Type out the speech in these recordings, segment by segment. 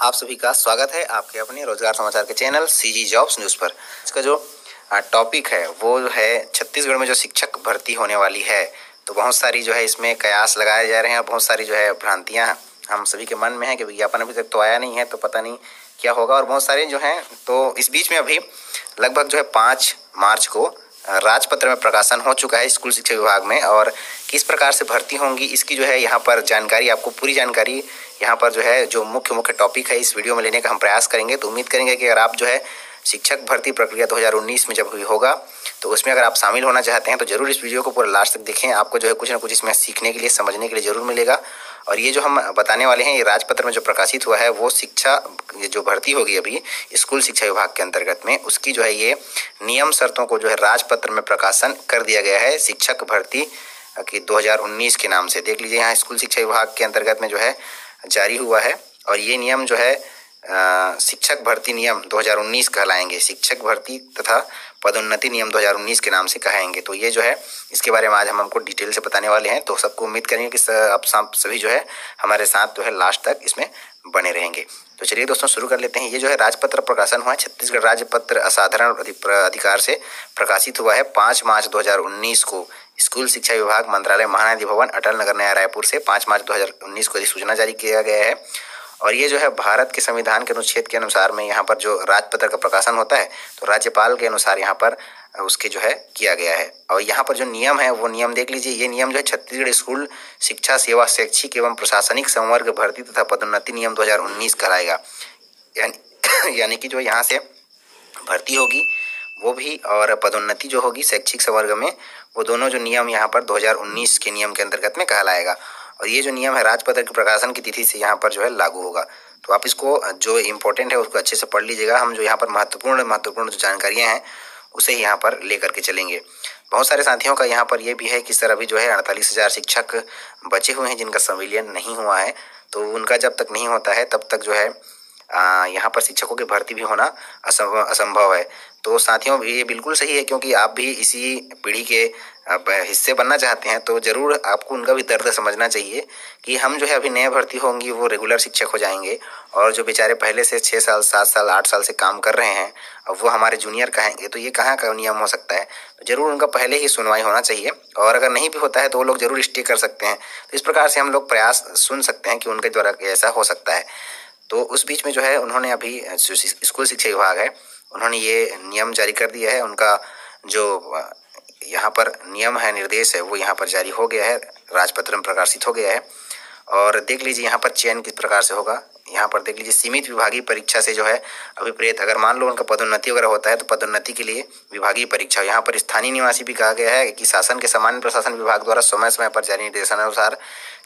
आप सभी का स्वागत है आपके अपने रोजगार समाचार के चैनल सीजी जॉब्स न्यूज़ पर। इसका जो टॉपिक है वो है छत्तीसगढ़ में जो शिक्षक भर्ती होने वाली है। तो बहुत सारी जो है इसमें कयास लगाए जा रहे हैं, बहुत सारी जो है भ्रांतियां हम सभी के मन में है कि विज्ञापन अभी तक तो आया नहीं है, तो पता नहीं क्या होगा। और बहुत सारे जो हैं, तो इस बीच में अभी लगभग जो है 5 मार्च को राजपत्र में प्रकाशन हो चुका है स्कूल शिक्षा विभाग में, और किस प्रकार से भर्ती होंगी इसकी जो है यहाँ पर जानकारी, आपको पूरी जानकारी यहाँ पर जो है जो मुख्य टॉपिक है इस वीडियो में लेने का हम प्रयास करेंगे। तो उम्मीद करेंगे कि अगर आप जो है शिक्षक भर्ती प्रक्रिया 2019 में जब हुई होगा तो उसमें अगर आप शामिल होना चाहते हैं तो जरूर इस वीडियो को पूरा लास्ट तक देखें। आपको जो है कुछ ना कुछ इसमें सीखने के लिए, समझने के लिए जरूर मिलेगा। और ये जो हम बताने वाले हैं, ये राजपत्र में जो प्रकाशित हुआ है वो शिक्षा जो भर्ती होगी अभी स्कूल शिक्षा विभाग के अंतर्गत में, उसकी जो है ये नियम शर्तों को जो है राजपत्र में प्रकाशन कर दिया गया है शिक्षक भर्ती की 2019 के नाम से। देख लीजिए यहाँ स्कूल शिक्षा विभाग के अंतर्गत में जो है जारी हुआ है, और ये नियम जो है शिक्षक भर्ती नियम 2019 कहलाएंगे। शिक्षक भर्ती तथा पदोन्नति नियम 2019 के नाम से कहेंगे। तो ये जो है इसके बारे में आज हम आपको डिटेल से बताने वाले हैं। तो सबको उम्मीद करेंगे कि आप सभी जो है हमारे साथ जो है लास्ट तक इसमें बने रहेंगे। तो चलिए दोस्तों शुरू कर लेते हैं। ये जो है राजपत्र प्रकाशन हुआ है, छत्तीसगढ़ राज्यपत्र असाधारण अधिकार से प्रकाशित हुआ है 5 मार्च 2019 को। स्कूल शिक्षा विभाग मंत्रालय महानदी भवन अटल नगर नया रायपुर से 5 मार्च 2019 को अधिसूचना जारी किया गया है। और ये जो है भारत के संविधान के अनुच्छेद के अनुसार में यहाँ पर जो राजपत्र का प्रकाशन होता है तो राज्यपाल के अनुसार यहाँ पर उसके जो है किया गया है। और यहाँ पर जो नियम है वो नियम देख लीजिए। ये नियम जो है छत्तीसगढ़ स्कूल शिक्षा सेवा शैक्षिक एवं प्रशासनिक संवर्ग भर्ती तथा पदोन्नति नियम 2019 कहलाएगा। यानी कि जो यहाँ से भर्ती होगी वो भी और पदोन्नति जो होगी शैक्षिक संवर्ग में, वो दोनों जो नियम यहाँ पर 2019 के नियम के अंतर्गत में कहलाएगा। और ये जो नियम है राजपत्र के प्रकाशन की तिथि से यहाँ पर जो है लागू होगा। तो आप इसको जो इम्पोर्टेंट है उसको अच्छे से पढ़ लीजिएगा। हम जो यहाँ पर महत्वपूर्ण जो जानकारियाँ हैं उसे यहाँ पर लेकर के चलेंगे। बहुत सारे साथियों का यहाँ पर ये भी है कि सर अभी जो है 48,000 शिक्षक बचे हुए हैं जिनका संविलियन नहीं हुआ है। तो उनका जब तक नहीं होता है तब तक जो है यहाँ पर शिक्षकों की भर्ती भी होना असंभव है। तो साथियों ये बिल्कुल सही है, क्योंकि आप भी इसी पीढ़ी के हिस्से बनना चाहते हैं तो ज़रूर आपको उनका भी दर्द समझना चाहिए कि हम जो है अभी नए भर्ती होंगी वो रेगुलर शिक्षक हो जाएंगे, और जो बेचारे पहले से 6 साल 7 साल 8 साल से काम कर रहे हैं अब वो हमारे जूनियर कहेंगे, तो ये कहाँ का नियम हो सकता है। तो ज़रूर उनका पहले ही सुनवाई होना चाहिए, और अगर नहीं भी होता है तो वो लोग ज़रूर स्टे कर सकते हैं। तो इस प्रकार से हम लोग प्रयास सुन सकते हैं कि उनके द्वारा ऐसा हो सकता है। तो उस बीच में जो है उन्होंने अभी स्कूल शिक्षा विभाग है उन्होंने ये नियम जारी कर दिया है। उनका जो यहाँ पर नियम है, निर्देश है, वो यहाँ पर जारी हो गया है, राजपत्र में प्रकाशित हो गया है। और देख लीजिए यहाँ पर चयन किस प्रकार से होगा। यहाँ पर देख लीजिए सीमित विभागीय परीक्षा से जो है अभिप्रेत, अगर मान लो उनका पदोन्नति वगैरह होता है तो पदोन्नति के लिए विभागीय परीक्षा। यहाँ पर स्थानीय निवासी भी कहा गया है कि शासन के सामान्य प्रशासन विभाग द्वारा समय समय पर जारी निर्देशानुसार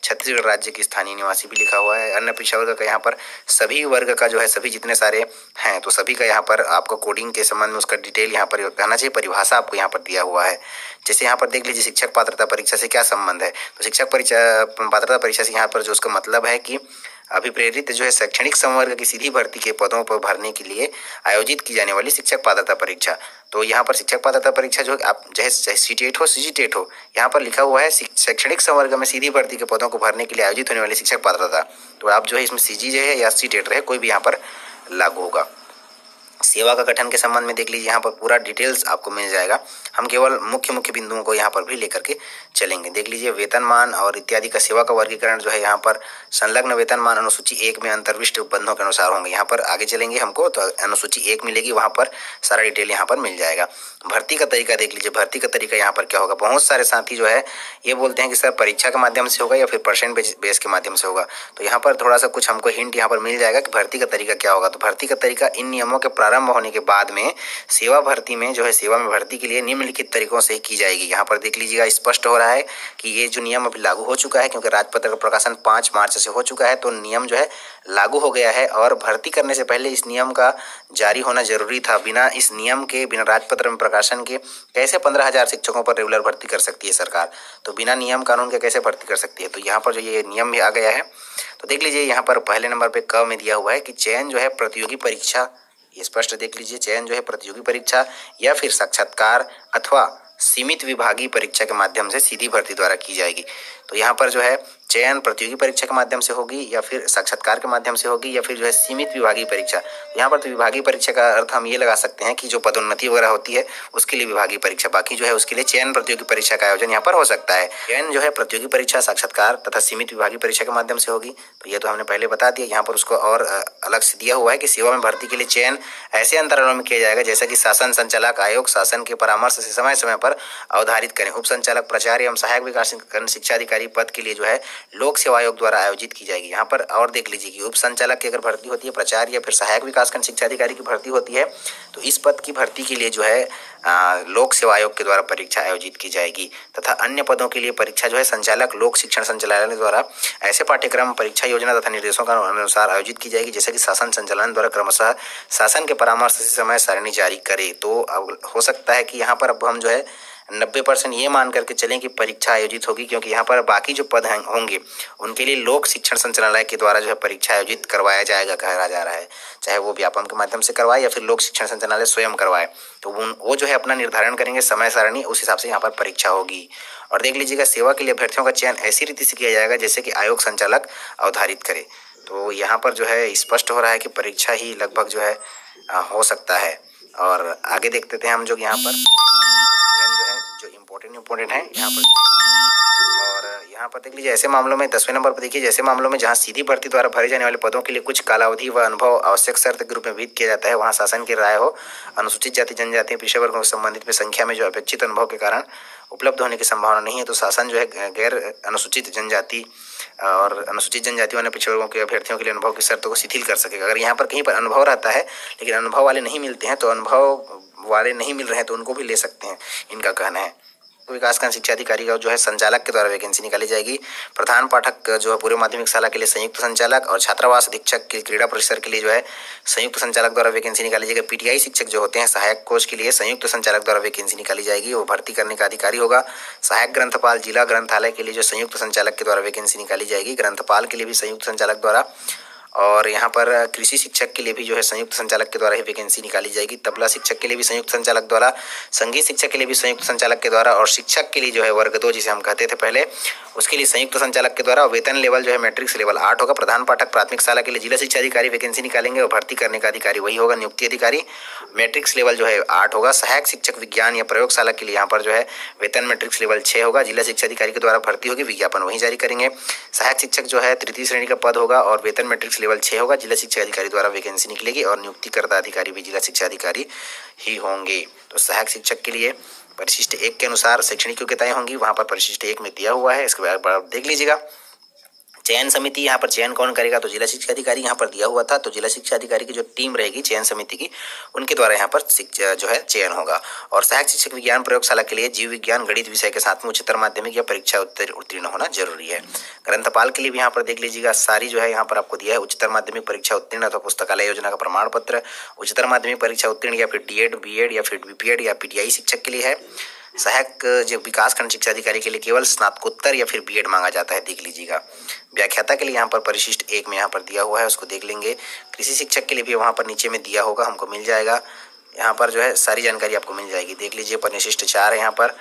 छत्तीसगढ़ राज्य की स्थानीय निवासी भी लिखा हुआ है। अन्य पिछड़ा वर्ग का यहाँ पर सभी वर्ग का जो है सभी जितने सारे हैं तो सभी का यहाँ पर आपको कोडिंग के संबंध में उसका डिटेल यहाँ पर कहना चाहिए, परिभाषा आपको यहाँ पर दिया हुआ है। जैसे यहाँ पर देख लीजिए शिक्षक पात्रता परीक्षा से क्या संबंध है। तो शिक्षक पात्रता परीक्षा से यहाँ पर जो उसका मतलब है कि अभिप्रेरित जो है शैक्षणिक संवर्ग की सीधी भर्ती के पदों पर भरने के लिए आयोजित की जाने वाली शिक्षक पात्रता परीक्षा। तो यहाँ पर शिक्षक पात्रता परीक्षा जो आप चाहे सीटेट हो सीजीटेट हो, यहाँ पर लिखा हुआ है शैक्षणिक संवर्ग में सीधी भर्ती के पदों को भरने के लिए आयोजित होने वाली शिक्षक पात्रता। तो आप जो है इसमें सीजी जो है या सीटेट रहे कोई भी यहाँ पर लागू होगा। सेवा का गठन के संबंध में देख लीजिए यहाँ पर पूरा डिटेल्स आपको मिल जाएगा। हम केवल मुख्य बिंदुओं को यहाँ पर भी लेकर के चलेंगे। देख लीजिए वेतनमान और इत्यादि का सेवा का वर्गीकरण जो है यहाँ पर संलग्न वेतनमान अनुसूची 1 में अंतर्विष्ट उपबंधों के अनुसार होंगे। यहाँ पर आगे चलेंगे हमको तो अनुसूची 1 मिलेगी, वहाँ पर सारा डिटेल यहाँ पर मिल जाएगा। भर्ती का तरीका देख लीजिए, भर्ती का तरीका यहाँ पर क्या होगा। बहुत सारे साथी जो है ये बोलते हैं कि सर परीक्षा के माध्यम से होगा या फिर परसेंट बेस के माध्यम से होगा। तो यहाँ पर थोड़ा सा कुछ हमको हिंट यहाँ पर मिल जाएगा कि भर्ती का तरीका क्या होगा। तो भर्ती का तरीका इन नियमों के प्रारंभ होने के बाद में सेवा भर्ती में जो है सेवा में भर्ती के लिए निम्नलिखित तरीकों से की जाएगी। यहाँ पर देख लीजिएगा स्पष्ट हो रहा है कि ये जो नियम अभी लागू हो चुका है, क्योंकि राजपत्र का प्रकाशन 5 मार्च से हो चुका है तो नियम जो है लागू हो गया है। और भर्ती करने से पहले इस नियम का जारी होना जरूरी था। बिना इस नियम के, बिना राजपत्र में प्रकाशन के कैसे 15,000 शिक्षकों पर रेगुलर भर्ती कर सकती है सरकार। तो बिना नियम कानून के कैसे भर्ती कर सकती है। तो यहाँ पर जो ये नियम भी आ गया है। तो देख लीजिए यहाँ पर पहले नंबर पे क में दिया हुआ है कि चयन जो है प्रतियोगी परीक्षा, ये स्पष्ट देख लीजिए, चयन जो है प्रतियोगी परीक्षा या फिर साक्षात्कार अथवा सीमित विभागीय परीक्षा के माध्यम से सीधी भर्ती द्वारा की जाएगी। तो यहाँ पर जो है चयन प्रतियोगी परीक्षा के माध्यम से होगी या फिर साक्षात्कार के माध्यम से होगी या फिर जो है सीमित विभागीय परीक्षा। यहाँ पर तो विभागीय परीक्षा का अर्थ हम ये लगा सकते हैं कि जो पदोन्नति वगैरह होती है उसके लिए विभागीय परीक्षा, बाकी जो है उसके लिए चयन प्रतियोगी परीक्षा का आयोजन यहाँ पर हो सकता है। चयन जो है प्रतियोगी परीक्षा, साक्षात्कार तथा सीमित विभागीय परीक्षा के माध्यम से होगी। तो ये तो हमने पहले बता दिया। यहाँ पर उसको और अलग से दिया हुआ है कि सेवा में भर्ती के लिए चयन ऐसे अंतरालों में किया जाएगा जैसा कि शासन संचालक आयोग शासन के परामर्श से समय समय पर अवधारित करें। उप संचालक, प्राचार्य एवं सहायक विकास शिक्षा अधिकारी पद के लिए जो है लोक सेवा आयोग द्वारा आयोजित की जाएगी। यहाँ पर और देख लीजिए कि उप संचालक की अगर भर्ती होती है, प्राचार्य या फिर सहायक विकासखंड शिक्षा अधिकारी की भर्ती होती है, तो इस पद की भर्ती के लिए जो है लोक सेवा आयोग के द्वारा परीक्षा आयोजित की जाएगी। तथा अन्य पदों के लिए परीक्षा जो है संचालक लोक शिक्षण संचालनालय द्वारा ऐसे पाठ्यक्रम, परीक्षा योजना तथा निर्देशों का अनुसार आयोजित की जाएगी जैसे कि शासन संचालन द्वारा क्रमशः शासन के परामर्श से समय सारणी जारी करे। तो अब हो सकता है कि यहाँ पर अब हम जो है 90% ये मान करके चलें कि परीक्षा आयोजित होगी, क्योंकि यहाँ पर बाकी जो पद होंगे उनके लिए लोक शिक्षण संचालनालय के द्वारा जो है परीक्षा आयोजित करवाया जाएगा, कहा जा रहा है। चाहे वो व्यापम के माध्यम से करवाए या फिर लोक शिक्षण संचालनालय स्वयं करवाए, तो वो जो है अपना निर्धारण करेंगे समय सारणी, उस हिसाब से यहाँ पर परीक्षा होगी। और देख लीजिएगा, सेवा के लिए अभ्यर्थियों का चयन ऐसी रीति से किया जाएगा जैसे कि आयोग संचालक अवधारित करे। तो यहाँ पर जो है स्पष्ट हो रहा है कि परीक्षा ही लगभग जो है हो सकता है। और आगे देखते थे हम जो यहाँ पर नियम जो है जो इम्पोर्टेंट है यहाँ पर। और यहाँ पर देख लीजिए, ऐसे मामलों में 10वें नंबर पर देखिए, जैसे मामलों में जहाँ सीधी भर्ती द्वारा भरे जाने वाले पदों के लिए कुछ कालावधि व अनुभव आवश्यक शर्त के रूप में विहित किया जाता है, वहाँ शासन की राय हो अनुसूचित जाति जनजाति पिछड़े वर्गों से संबंधित में संख्या में जो अपेक्षित अनुभव के कारण उपलब्ध होने की संभावना नहीं है, तो शासन जो है गैर अनुसूचित जनजाति और अनुसूचित जनजातियों ने पिछड़े वर्गों के अभ्यर्थियों के लिए अनुभव की शर्तों को शिथिल कर सकेगा। अगर यहाँ पर कहीं पर अनुभव रहता है लेकिन अनुभव वाले नहीं मिलते हैं, तो अनुभव वाले नहीं मिल रहे हैं तो उनको भी ले सकते हैं, इनका कहना है। विकासखंड शिक्षा अधिकारी का जो है संचालक के द्वारा वैकेंसी निकाली जाएगी। प्रधान पाठक जो है पूर्व माध्यमिक शाला के लिए संयुक्त संचालक, और छात्रावास अधीक्षक के क्रीड़ा परिसर के लिए जो है संयुक्त संचालक द्वारा वैकेंसी निकाली जाएगी। पीटीआई शिक्षक जो होते हैं सहायक कोच के लिए संयुक्त संचालक द्वारा वैकेंसी निकाली जाएगी, वो भर्ती करने का अधिकारी होगा। सहायक ग्रंथपाल जिला ग्रंथालय के लिए जो संयुक्त संचालक के द्वारा वैकेंसी निकाली जाएगी, ग्रंथपाल के लिए भी संयुक्त संचालक द्वारा। और यहाँ पर कृषि शिक्षक के लिए भी जो है संयुक्त संचालक के द्वारा ही वैकेंसी निकाली जाएगी। तबला शिक्षक के लिए भी संयुक्त संचालक द्वारा, संगीत शिक्षक के लिए भी संयुक्त संचालक के द्वारा, और शिक्षक के लिए जो है वर्ग 2 जिसे हम कहते थे पहले, उसके लिए संयुक्त संचालक के द्वारा। वेतन लेवल जो है मैट्रिक्स लेवल 8 होगा। प्रधान पाठक प्राथमिक शाला के लिए जिला शिक्षा अधिकारी वैकेंसी निकालेंगे और भर्ती करने का अधिकारी वही होगा, नियुक्ति अधिकारी। मैट्रिक्स लेवल जो है 8 होगा। सहायक शिक्षक विज्ञान या प्रयोगशाला के लिए यहाँ पर जो है वेतन मैट्रिक्स लेवल 6 होगा। जिला शिक्षा अधिकारी के द्वारा भर्ती होगी, विज्ञापन वही जारी करेंगे। सहायक शिक्षक जो है तृतीय श्रेणी का पद होगा और वेतन मैट्रिक्स लेवल 6 होगा। जिला शिक्षा अधिकारी द्वारा वैकेंसी निकलेगी और नियुक्तिकर्ता अधिकारी भी जिला शिक्षा अधिकारी ही होंगे। तो सहायक शिक्षक के लिए परिशिष्ट 1 के अनुसार शैक्षणिक योग्यताएं होंगी, वहां पर परिशिष्ट 1 में दिया हुआ है। इसके बाद देख लीजिएगा चयन समिति, यहाँ पर चयन कौन करेगा, तो जिला शिक्षा अधिकारी यहाँ पर दिया हुआ था। तो जिला शिक्षा अधिकारी की जो टीम रहेगी चयन समिति की, उनके द्वारा यहाँ पर जो है चयन होगा। और सहायक शिक्षक विज्ञान प्रयोगशाला के लिए जीव विज्ञान गणित विषय के साथ में उच्चतर माध्यमिक या परीक्षा उत्तीर्ण होना जरूरी है। ग्रंथपाल के लिए भी यहाँ पर देख लीजिएगा, सारी जो है यहाँ पर आपको दिया है उच्चतर माध्यमिक परीक्षा उत्तीर्ण अथवा पुस्तकालय योजना का प्रमाण पत्र, उच्चतर माध्यमिक परीक्षा उत्तीर्ण या फिर डीएड, बीएड या फिर बीपीएड या पीटीआई शिक्षक के लिए है। सहायक जो विकासखंड शिक्षा अधिकारी के लिए केवल स्नातकोत्तर या फिर बीएड मांगा जाता है, देख लीजिएगा। व्याख्याता के लिए यहाँ पर परिशिष्ट 1 में यहाँ पर दिया हुआ है, उसको देख लेंगे। कृषि शिक्षक के लिए भी वहाँ पर नीचे में दिया होगा, हमको मिल जाएगा। यहाँ पर जो है सारी जानकारी आपको मिल जाएगी, देख लीजिए। परिशिष्ट 4 है यहाँ पर।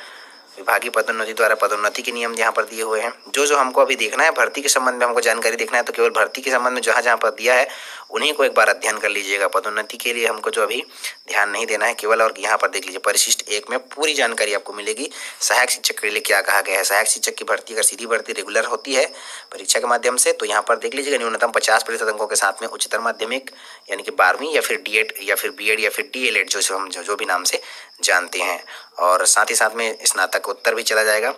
विभागीय पदोन्नति द्वारा पदोन्नति के नियम यहाँ पर दिए हुए हैं। जो हमको अभी देखना है भर्ती के संबंध में, हमको जानकारी देखना है, तो केवल भर्ती के संबंध में जहाँ पर दिया है उन्हीं को एक बार अध्ययन कर लीजिएगा। पदोन्नति के लिए हमको जो अभी ध्यान नहीं देना है केवल। और यहाँ पर देख लीजिए परिशिष्ट 1 में पूरी जानकारी आपको मिलेगी। सहायक शिक्षक के लिए क्या कहा गया है। सहायक शिक्षक की भर्ती अगर सीधी भर्ती रेगुलर होती है परीक्षा के माध्यम से, तो यहाँ पर देख लीजिएगा न्यूनतम 50% अंकों के साथ में उच्चतर माध्यमिक यानी कि 12वीं या फिर डीएड या फिर बीएड या फिर डीएलएड जो भी नाम से जानते हैं। और साथ ही साथ में स्नातकोत्तर भी चला जाएगा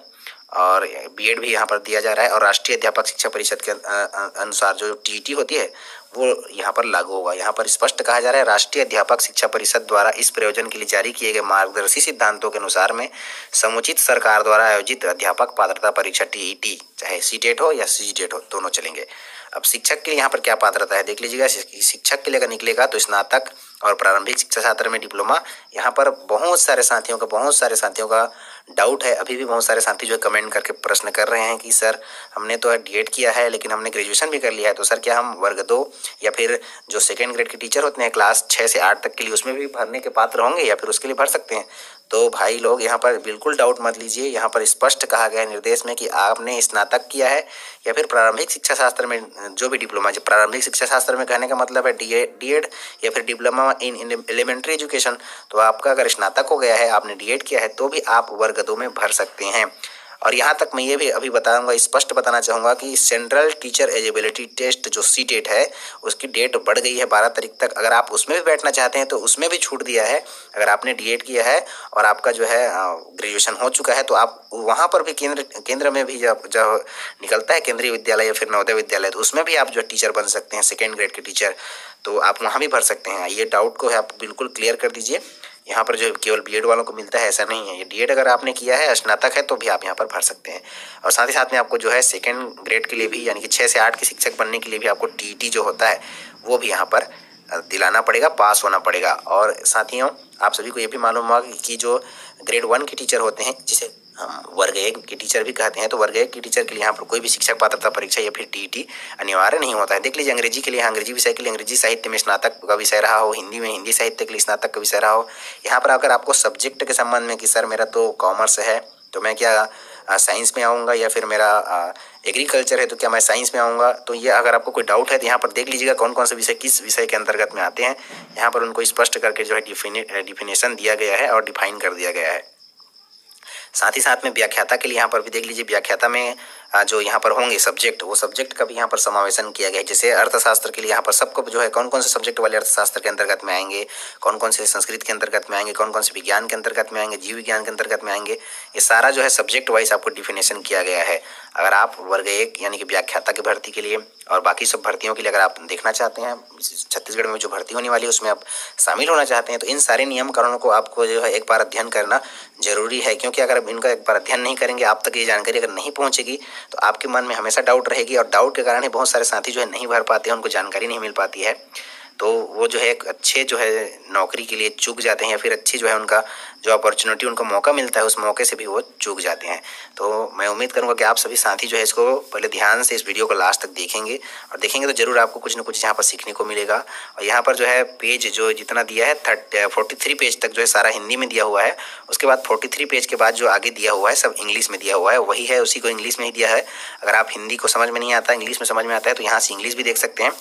और बीएड भी यहाँ पर दिया जा रहा है। और राष्ट्रीय अध्यापक शिक्षा परिषद के अनुसार जो टीईटी होती है वो यहाँ पर लागू होगा। यहाँ पर स्पष्ट कहा जा रहा है राष्ट्रीय अध्यापक शिक्षा परिषद द्वारा इस प्रयोजन के लिए जारी किए गए मार्गदर्शी सिद्धांतों के अनुसार में समुचित सरकार द्वारा आयोजित अध्यापक पात्रता परीक्षा टीईटी, चाहे सीटेट हो या सीजीटेट हो, दोनों चलेंगे। अब शिक्षक के लिए यहाँ पर क्या पात्रता है देख लीजिएगा। शिक्षक के लिए अगर निकलेगा तो स्नातक और प्रारंभिक शिक्षा छात्र में डिप्लोमा। यहाँ पर बहुत सारे साथियों का डाउट है। अभी भी बहुत सारे साथी जो है कमेंट करके प्रश्न कर रहे हैं कि सर हमने तो डीएड किया है लेकिन हमने ग्रेजुएशन भी कर लिया है, तो सर क्या हम वर्ग 2 या फिर जो सेकेंड ग्रेड के टीचर होते हैं क्लास 6 से 8 तक के लिए उसमें भी भरने के पात्र होंगे या फिर उसके लिए भर सकते हैं। तो भाई लोग यहाँ पर बिल्कुल डाउट मत लीजिए। यहाँ पर स्पष्ट कहा गया है निर्देश में कि आपने स्नातक किया है या फिर प्रारंभिक शिक्षा शास्त्र में जो भी डिप्लोमा, जो प्रारंभिक शिक्षा शास्त्र में कहने का मतलब है डीएड या फिर डिप्लोमा इन एलिमेंट्री एजुकेशन। तो आपका अगर स्नातक हो गया है, आपने डीएड किया है, तो भी आप वर्ग 2 में भर सकते हैं। और यहाँ तक मैं ये भी अभी बताऊंगा, स्पष्ट बताना चाहूँगा कि सेंट्रल टीचर एलिजिबिलिटी टेस्ट जो सीटेट है उसकी डेट बढ़ गई है 12 तारीख तक। अगर आप उसमें भी बैठना चाहते हैं तो उसमें भी छूट दिया है। अगर आपने डीएड किया है और आपका जो है ग्रेजुएशन हो चुका है तो आप वहाँ पर भी केंद्र में भी जब निकलता है केंद्रीय विद्यालय या फिर नवोदय विद्यालय, तो उसमें भी आप जो टीचर बन सकते हैं, सेकेंड ग्रेड के टीचर, तो आप वहाँ भी भर सकते हैं। ये डाउट को है आप बिल्कुल क्लियर कर दीजिए। यहाँ पर जो केवल बीएड वालों को मिलता है ऐसा नहीं है, ये डीएड अगर आपने किया है, स्नातक है, तो भी आप यहाँ पर भर सकते हैं। और साथ ही साथ में आपको जो है सेकंड ग्रेड के लिए भी, यानी कि 6 से 8 के शिक्षक बनने के लिए भी आपको टीईटी जो होता है वो भी यहाँ पर दिलाना पड़ेगा, पास होना पड़ेगा। और साथियों, आप सभी को ये भी मालूम होगा कि जो ग्रेड 1 के टीचर होते हैं, जिसे हम वर्ग 1 के टीचर भी कहते हैं, तो वर्ग 1 के टीचर के लिए यहाँ पर कोई भी शिक्षक पात्रता परीक्षा या फिर टीईटी अनिवार्य नहीं होता है। देख लीजिए, अंग्रेजी के लिए, अंग्रेजी विषय के लिए अंग्रेजी साहित्य में स्नातक का विषय रहा हो, हिंदी में हिंदी साहित्य के लिए स्नातक का विषय रहा हो। यहाँ पर अगर आपको सब्जेक्ट के संबंध में कि सर मेरा तो कॉमर्स है तो मैं क्या साइंस में आऊँगा, या फिर मेरा एग्रीकल्चर है तो क्या मैं साइंस में आऊँगा, तो ये अगर आपको कोई डाउट है तो यहाँ पर देख लीजिएगा कौन कौन से विषय किस विषय के अंतर्गत में आते हैं। यहाँ पर उनको स्पष्ट करके जो है डिफिनेशन दिया गया है और डिफाइन कर दिया गया है। साथ ही साथ में व्याख्याता के लिए यहाँ पर भी देख लीजिए, व्याख्याता में जो यहाँ पर होंगे सब्जेक्ट, वो सब्जेक्ट का भी यहाँ पर समावेशन किया गया है। जैसे अर्थशास्त्र के लिए यहाँ पर सबको जो है कौन कौन से सब्जेक्ट वाले अर्थशास्त्र के अंतर्गत में आएंगे, कौन कौन से संस्कृत के अंतर्गत में आएंगे, कौन कौन से विज्ञान के अंतर्गत में आएंगे, जीव विज्ञान के अंतर्गत में आएंगे, ये सारा जो है सब्जेक्ट वाइज आपको डिफिनेशन किया गया है। अगर आप वर्ग 1 यानी कि व्याख्याता की भर्ती के लिए और बाकी सब भर्तियों के लिए अगर आप देखना चाहते हैं, छत्तीसगढ़ में जो भर्ती होने वाली है उसमें आप शामिल होना चाहते हैं, तो इन सारे नियम कानूनों को आपको जो है एक बार अध्ययन करना जरूरी है। क्योंकि अगर इनका एक बार अध्ययन नहीं करेंगे, आप तक ये जानकारी अगर नहीं पहुंचेगी, तो आपके मन में हमेशा डाउट रहेगी, और डाउट के कारण ही बहुत सारे साथी जो है नहीं भर पाते हैं, उनको जानकारी नहीं मिल पाती है, तो वो जो है एक अच्छे जो है नौकरी के लिए चूक जाते हैं, या फिर अच्छी जो है उनका जो अपॉर्चुनिटी, उनको मौका मिलता है, उस मौके से भी वो चूक जाते हैं। तो मैं उम्मीद करूंगा कि आप सभी साथी जो है इसको पहले ध्यान से इस वीडियो को लास्ट तक देखेंगे, और देखेंगे तो जरूर आपको कुछ ना कुछ यहाँ पर सीखने को मिलेगा। और यहाँ पर जो है पेज जो जितना दिया है 43 पेज तक जो है सारा हिंदी में दिया हुआ है। उसके बाद 43 पेज के बाद जो आगे दिया हुआ है सब इंग्लिश में दिया हुआ है, वही है, उसी को इंग्लिश में ही दिया है। अगर आप हिंदी को समझ में नहीं आता, इंग्लिश में समझ में आता है, तो यहाँ से इंग्लिश भी देख सकते हैं।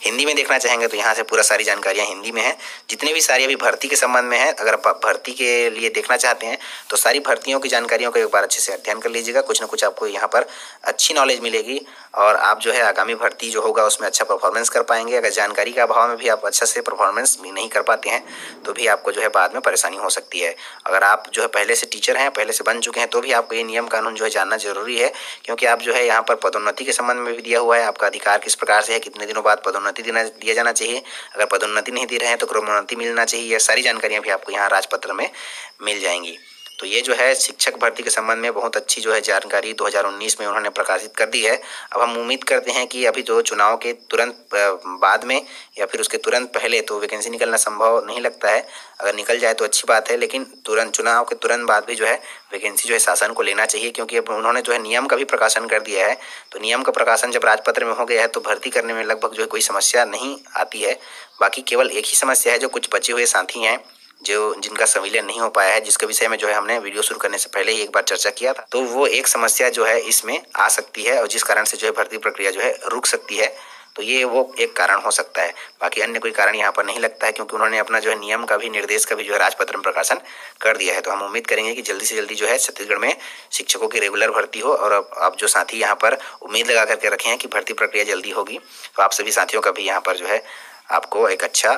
हिंदी में देखना चाहेंगे तो यहाँ से पूरा सारी जानकारियाँ हिंदी में है, जितने भी सारी अभी भर्ती के संबंध में है। अगर आप भर्ती के लिए देखना चाहते हैं तो सारी भर्तियों की जानकारियों को एक बार अच्छे से अध्ययन कर लीजिएगा। कुछ ना कुछ आपको यहाँ पर अच्छी नॉलेज मिलेगी, और आप जो है आगामी भर्ती जो होगा उसमें अच्छा परफॉर्मेंस कर पाएंगे। अगर जानकारी के अभाव में भी आप अच्छा से परफॉर्मेंस भी नहीं कर पाते हैं तो भी आपको जो है बाद में परेशानी हो सकती है। अगर आप जो है पहले से टीचर हैं, पहले से बन चुके हैं, तो भी आपको ये नियम कानून जो है जानना जरूरी है। क्योंकि आप जो है यहाँ पर पदोन्नति के संबंध में भी दिया हुआ है, आपका अधिकार किस प्रकार से है, कितने दिनों बाद पदोन्नति दिया जाना चाहिए, अगर पदोन्नति नहीं दे रहे हैं तो क्रमोन्नति मिलना चाहिए। ये सारी जानकारियाँ भी आपको यहाँ राजपत्र में मिल जाएंगी। तो ये जो है शिक्षक भर्ती के संबंध में बहुत अच्छी जो है जानकारी 2019 में उन्होंने प्रकाशित कर दी है। अब हम उम्मीद करते हैं कि अभी जो चुनाव के तुरंत बाद में या फिर उसके तुरंत पहले तो वैकेंसी निकलना संभव नहीं लगता है। अगर निकल जाए तो अच्छी बात है, लेकिन तुरंत चुनाव के तुरंत बाद भी जो है वैकेंसी जो है शासन को लेना चाहिए। क्योंकि अब उन्होंने जो है नियम का भी प्रकाशन कर दिया है, तो नियम का प्रकाशन जब राजपत्र में हो गया है तो भर्ती करने में लगभग जो है कोई समस्या नहीं आती है। बाकी केवल एक ही समस्या है, जो कुछ बचे हुए साथी हैं जो जिनका संविलियन नहीं हो पाया है, जिसके विषय में जो है हमने वीडियो शुरू करने से पहले ही एक बार चर्चा किया था, तो वो एक समस्या जो है इसमें आ सकती है, और जिस कारण से जो है भर्ती प्रक्रिया जो है रुक सकती है। तो ये वो एक कारण हो सकता है, बाकी अन्य कोई कारण यहाँ पर नहीं लगता है, क्योंकि उन्होंने अपना जो है नियम का भी, निर्देश का भी जो है राजपत्र में प्रकाशन कर दिया है। तो हम उम्मीद करेंगे कि जल्दी से जल्दी जो है छत्तीसगढ़ में शिक्षकों की रेगुलर भर्ती हो। और अब जो साथी यहाँ पर उम्मीद लगा करके रखे हैं कि भर्ती प्रक्रिया जल्दी होगी, तो आप सभी साथियों का भी यहाँ पर जो है आपको एक अच्छा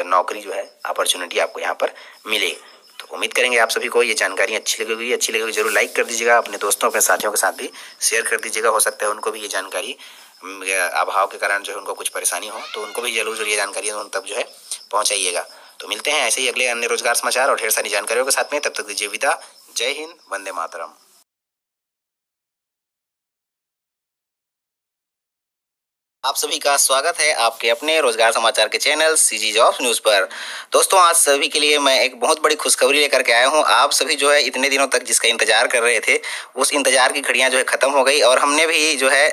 नौकरी जो है अपॉर्चुनिटी आपको यहाँ पर मिले। तो उम्मीद करेंगे आप सभी को ये जानकारी अच्छी लगेगी जरूर लाइक कर दीजिएगा, अपने दोस्तों अपने साथियों के साथ भी शेयर कर दीजिएगा। हो सकता है उनको भी ये जानकारी अभाव के कारण जो है उनको कुछ परेशानी हो, तो उनको भी जरूर ये जानकारी उन तक जो है पहुँचाइएगा। तो मिलते हैं ऐसे ही अगले अन्य रोजगार समाचार और ढेर सारी जानकारियों के साथ में। तब तक दीजिए विदा। जय हिंद, वंदे मातरम। आप सभी का स्वागत है आपके अपने रोजगार समाचार के चैनल सीजी जॉब्स न्यूज़ पर। दोस्तों, आज सभी के लिए मैं एक बहुत बड़ी खुशखबरी लेकर के आया हूं। आप सभी जो है इतने दिनों तक जिसका इंतजार कर रहे थे, उस इंतजार की घड़ियां जो है ख़त्म हो गई, और हमने भी जो है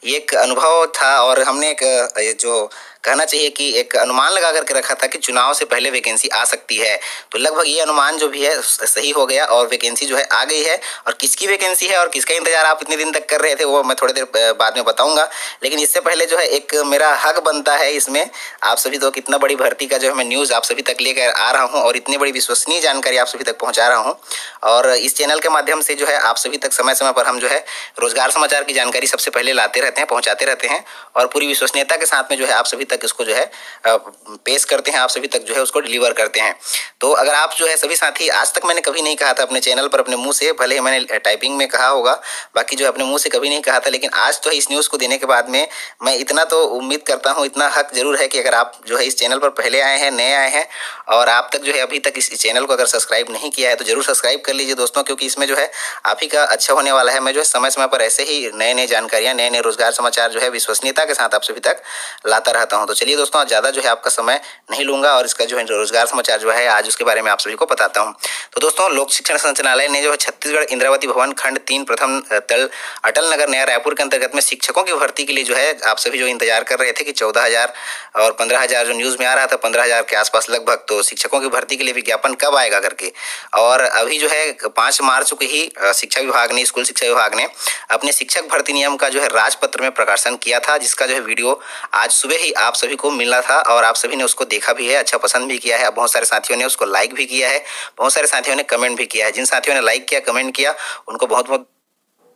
एक अनुभव था, और हमने एक जो कहना चाहिए कि एक अनुमान लगा करके रखा था कि चुनाव से पहले वैकेंसी आ सकती है। तो लगभग ये अनुमान जो भी है सही हो गया और वैकेंसी जो है आ गई है। और किसकी वैकेंसी है और किसका इंतजार आप इतने दिन तक कर रहे थे वो मैं थोड़ी देर बाद में बताऊंगा। लेकिन इससे पहले जो है एक मेरा हक बनता है इसमें आप सभी तो कितना बड़ी भर्ती का जो है मैं न्यूज़ आप सभी तक लेकर आ रहा हूँ और इतनी बड़ी विश्वसनीय जानकारी आप सभी तक पहुँचा रहा हूँ। और इस चैनल के माध्यम से जो है आप सभी तक समय समय पर हम जो है रोजगार समाचार की जानकारी सबसे पहले लाते रहते हैं, पहुंचाते रहते हैं और पूरी विश्वसनीयता के साथ में जो है आप सभी तक इसको जो है पेश करते हैं, आप सभी तक जो है उसको डिलीवर करते हैं। तो अगर आप जो है सभी साथी, आज तक मैंने कभी नहीं कहा था अपने चैनल पर अपने मुंह से, भले ही मैंने टाइपिंग में कहा होगा, बाकी जो अपने मुंह से कभी नहीं कहा था, लेकिन आज तो इस न्यूज़ को देने के बाद में मैं इतना तो उम्मीद करता हूँ, इतना हक जरूर है कि अगर आप जो है इस चैनल पर पहले आए हैं, नए आए हैं और आप तक जो है अभी तक इस चैनल को अगर सब्सक्राइब नहीं किया है तो जरूर सब्सक्राइब कर लीजिए दोस्तों, क्योंकि इसमें जो है आप ही का अच्छा होने वाला है। मैं जो है समय समय पर ऐसे ही नए नए जानकारियाँ, नए नए रोजगार समाचार जो है विश्वसनीयता के साथ आप सभी तक लाता रहता हूं। तो चलिए दोस्तों, आज ज़्यादा जो है आपका समय नहीं लूंगा और इसका जो है रोजगार समाचार जो है आज उसके बारे में आप सभी को बताता हूं। तो दोस्तों, लोक शिक्षण संचालनालय ने जो है छत्तीसगढ़ इंद्रावती भवन खंड 3 प्रथम तल अटल नगर नया रायपुर के अंतर्गत में शिक्षकों की भर्ती के लिए जो है आप सभी जो इंतजार कर रहे थे कि 14,000 और 15,000 जो न्यूज़ में आ रहा था 15,000 के आसपास लगभग, तो शिक्षकों की भर्ती के लिए विज्ञापन कब आएगा करके। और अभी जो है 5 मार्च को ही शिक्षा विभाग ने, स्कूल शिक्षा विभाग ने अपने शिक्षक भर्ती नियम का जो है राजपत्र में प्रकाशन किया था, जिसका जो है वीडियो आज सुबह ही आप सभी को मिला था और आप सभी ने उसको देखा भी है, अच्छा पसंद भी किया है। बहुत सारे साथियों ने उसको लाइक भी किया है, बहुत सारे साथियों ने कमेंट भी किया है। जिन साथियों ने लाइक किया, कमेंट किया, उनको बहुत बहुत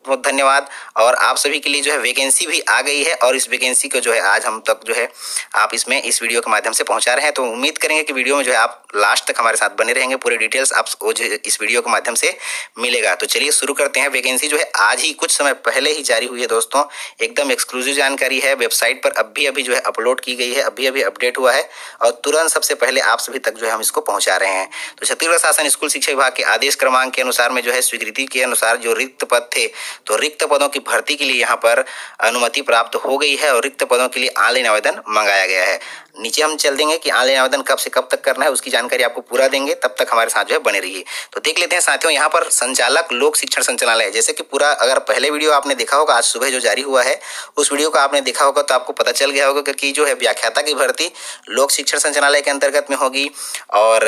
बहुत धन्यवाद। और आप सभी के लिए जो है वैकेंसी भी आ गई है और इस वैकेंसी को जो है आज हम तक जो है आप इसमें इस वीडियो के माध्यम से पहुंचा रहे हैं। तो उम्मीद करेंगे कि वीडियो में जो है आप लास्ट तक हमारे साथ बने रहेंगे, पूरे डिटेल्स आप वो जो इस वीडियो के माध्यम से मिलेगा। तो चलिए शुरू करते हैं। वैकेंसी जो है आज ही कुछ समय पहले ही जारी हुई है दोस्तों, एकदम एक्सक्लूसिव जानकारी है, वेबसाइट पर अभी जो है अपलोड की गई है, अभी अपडेट हुआ है और तुरंत सबसे पहले आप सभी तक जो है हम इसको पहुंचा रहे हैं। तो छत्तीसगढ़ शासन स्कूल शिक्षा विभाग के आदेश क्रमांक के अनुसार में जो है स्वीकृति के अनुसार जो रिक्त पद थे, तो रिक्त पदों की भर्ती के लिए यहाँ पर अनुमति प्राप्त हो गई है और रिक्त पदों के लिए ऑनलाइन आवेदन मंगाया गया है। नीचे हम चल देंगे कि ऑनलाइन आवेदन कब से कब तक करना है, उसकी जानकारी आपको पूरा देंगे, तब तक हमारे साथ जो है बने रहिए। तो देख लेते हैं साथियों, यहाँ पर संचालक लोक शिक्षण संचालनालय, जैसे कि पूरा अगर पहले वीडियो आपने देखा होगा, आज सुबह जो जारी हुआ है उस वीडियो को आपने देखा होगा तो आपको पता चल गया होगा कि जो है व्याख्याता की भर्ती लोक शिक्षण संचालनालय के अंतर्गत में होगी और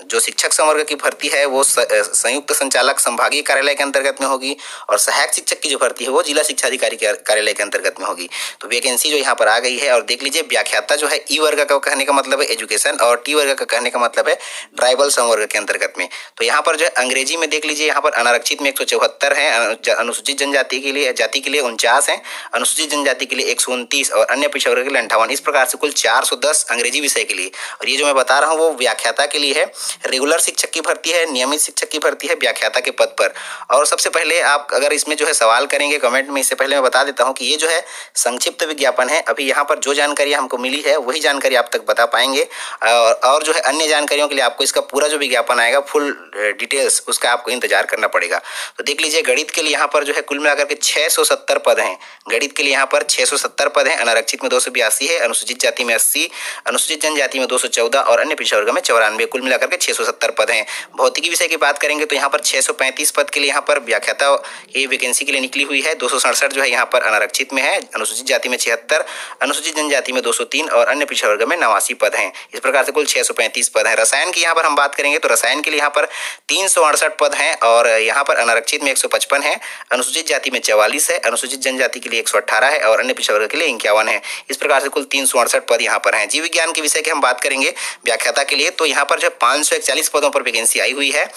जो शिक्षक संवर्ग की भर्ती है वो संयुक्त संचालक संभागीय कार्यालय के अंतर्गत में होगी और सहायक शिक्षक की जो भर्ती है वो जिला शिक्षा अधिकारी कार्यालय के अंतर्गत में होगी। तो वैकेंसी जो यहाँ पर आ गई है और देख लीजिए, व्याख्याता जो है ई वर्ग का कहने का मतलब है एजुकेशन और टी वर्ग का कहने का मतलब है ट्राइबल संवर्ग के अंतर्गत में। तो यहाँ पर जो है अंग्रेजी में देख लीजिए, यहाँ पर अनारक्षित में 174 है, अनुसूचित जनजाति के लिए 49 है, अनुसूचित जनजाति के लिए 129 और अन्य पिछड़ा वर्ग के लिए 58। इस प्रकार से कुल 410 अंग्रेजी विषय के लिए। और ये जो मैं बता रहा हूँ वो व्याख्याता के लिए है। रेगुलर शिक्षक की भर्ती है, नियमित शिक्षक की भर्ती है व्याख्याता के पद पर। और सबसे पहले आप अगर इसमें जो है सवाल करेंगे कमेंट में, इससे पहले मैं बता देता हूं कि ये जो है संक्षिप्त विज्ञापन है। अभी यहाँ पर जो जानकारी हमको मिली है वही जानकारी आप तक बता पाएंगे और जो है अन्य जानकारियों के लिए आपको इसका पूरा जो विज्ञापन आएगा फुल डिटेल्स, उसका आपको इंतजार करना पड़ेगा। तो देख लीजिए, गणित के लिए यहाँ पर जो है कुल मिलाकर के 670 पद हैं। गणित के लिए यहाँ पर 670 पद हैं। अनारक्षित में 282 है, अनुसूचित जाति में 80, अनुसूचित जनजाति में 214 और अन्य पिछड़ा वर्ग में 94। कुल मिलाकर के 670 पद हैं। भौतिकी विषय की बात करेंगे तो यहाँ पर 635 पद के लिए यहाँ पर व्याख्याता ये वैकेंसी के लिए निकली हुई है। 267 जो है यहाँ पर अनारक्षित में है, अनुसूचित जाति में 76, अनुसूचित जनजाति में 203 और अन्य पिछड़ा वर्ग में 89 पद हैं। इस प्रकार से कुल 635 पद हैं। रसायन की यहाँ पर हम बात करेंगे तो रसायन के लिए यहाँ पर 368 पद हैं और यहाँ पर अनारक्षित में 155 है, अनुसूचित जाति में 44 है, अनुसूचित जनजाति के लिए 118 है और अन्य पिछड़ा वर्ग के लिए 51 है। इस प्रकार से कुल 368 पद यहाँ पर हैं। जीव विज्ञान के विषय की हम बात करेंगे व्याख्याता के लिए तो यहाँ पर जो 541 पदों पर वैकेंसी आई हुई है।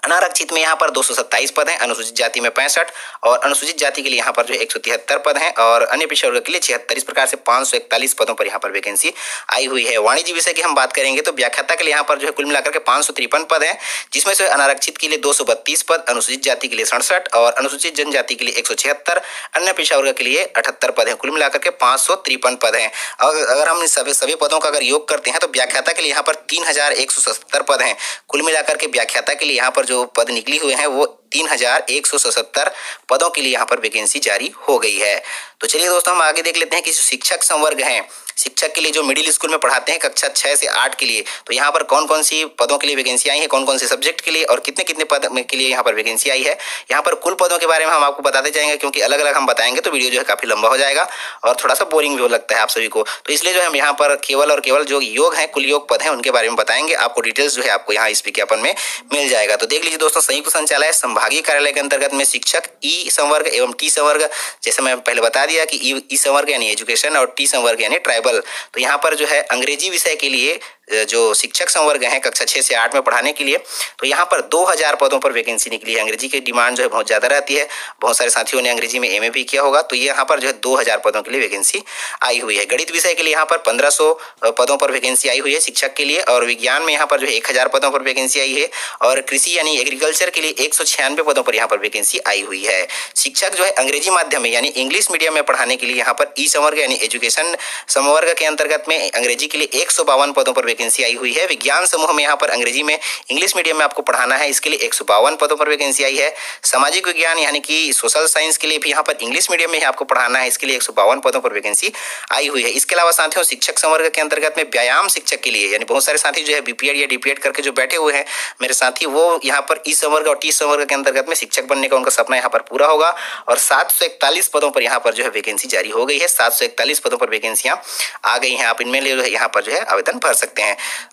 अनारक्षित में यहाँ पर 227 पद हैं, अनुसूचित जाति में 65 और अनुसूचित जाति के लिए यहाँ पर जो 173 पद हैं और अन्य पिछड़ा वर्ग के लिए 76। इस प्रकार से 541 पदों पर यहाँ पर वैकेंसी आई हुई है। वाणिज्य विषय की हम बात करेंगे तो व्याख्याता के लिए यहाँ पर जो है कुल मिलाकर के 553 पद हैं, जिसमें से अनारक्षित के लिए 232 पद, अनुसूचित जाति के लिए 67 और अनुसूचित जनजाति के लिए 176, अन्य पिछड़ा वर्ग के लिए 78 पद हैं। कुल मिलाकर के 553 पद हैं। अगर हम सभी पदों का अगर योग करते हैं तो व्याख्याता के लिए यहाँ पर 3177 पद हैं। कुल मिलाकर के व्याख्याता के लिए यहाँ पर जो पद निकली हुए हैं वो 3177 पदों के लिए यहाँ पर वैकेंसी जारी हो गई है। तो चलिए दोस्तों, हम आगे देख लेते हैं कि शिक्षक संवर्ग हैं, शिक्षक के लिए जो मिडिल स्कूल में पढ़ाते हैं कक्षा 6 से 8 के लिए, तो यहाँ पर कौन कौन सी पदों के लिए वैकेंसी आई है, कौन कौन से सब्जेक्ट के लिए और कितने कितने पद के लिए यहाँ पर वैकेंसी आई है। यहाँ पर कुल पदों के बारे में हम आपको बताते जाएंगे, क्योंकि अलग अलग हम बताएंगे तो वीडियो जो है काफी लंबा हो जाएगा और थोड़ा सा बोरिंग भी हो लगता है आप सभी को। तो इसलिए जो हम यहाँ पर केवल और केवल जो योग है, कुल योग पद हैं, उनके बारे में बताएंगे। आपको डिटेल्स जो है आपको यहाँ इस विज्ञापन में मिल जाएगा। तो देख लीजिए दोस्तों, संयुक्त संचालय संभागीय कार्यालय के अंतर्गत में शिक्षक ई संवर्ग एवं टी संवर्ग, जैसे मैं पहले बता दिया कि ई संवर्ग यानी एजुकेशन और टी संवर्ग यानी ट्राइबल, तो यहाँ पर जो है अंग्रेजी विषय के लिए जो शिक्षक संवर्ग हैं कक्षा 6 से 8 में पढ़ाने के लिए, तो यहाँ पर 2000 पदों पर वैकेंसी निकली है। अंग्रेजी की डिमांड जो है बहुत ज़्यादा रहती है, बहुत सारे साथियों ने अंग्रेजी में एमए भी किया होगा, तो ये यहाँ पर जो है 2000 पदों के लिए वैकेंसी आई हुई है। गणित विषय के लिए यहाँ पर 1500 पदों पर वैकेंसी आई हुई है शिक्षक के लिए, और विज्ञान में यहाँ पर जो है 1000 पदों पर वैकेंसी आई है, और कृषि यानी एग्रीकल्चर के लिए 196 पदों पर यहाँ पर वैकेंसी आई हुई है। शिक्षक जो है अंग्रेजी माध्यम में यानी इंग्लिश मीडियम में पढ़ाने के लिए यहाँ पर ई संवर्ग यानी एजुकेशन संवर्ग के अंतर्गत में अंग्रेजी के लिए 152 पदों पर वैकेंसी आई हुई है। विज्ञान समूह में यहाँ पर अंग्रेजी में इंग्लिश मीडियम में आपको पढ़ाना है, इसके लिए 152 पदों पर वैकेंसी आई है। सामाजिक विज्ञान यानी कि सोशल साइंस के लिए भी यहाँ पर इंग्लिश मीडियम में ही आपको पढ़ाना है, इसके लिए 152 पदों पर वैकेंसी आई हुई है। इसके अलावा साथियों शिक्षक संवर्ग के अंतर्गत में व्यायाम शिक्षक के लिए, यानी बहुत सारे साथी जो है बीपीएड या डीपीएड करके जो बैठे हुए हैं मेरे साथी, वो यहाँ पर ई संवर्ग और टी संवर्ग के अंतर्गत में शिक्षक बनने का उनका सपना यहाँ पर पूरा होगा, और 741 पदों पर यहाँ पर जो है वैकेंसी जारी हो गई है। 741 पदों पर वैकेंसियां आ गई हैं, आप इनमें यहाँ पर जो है आवेदन भर सकते हैं।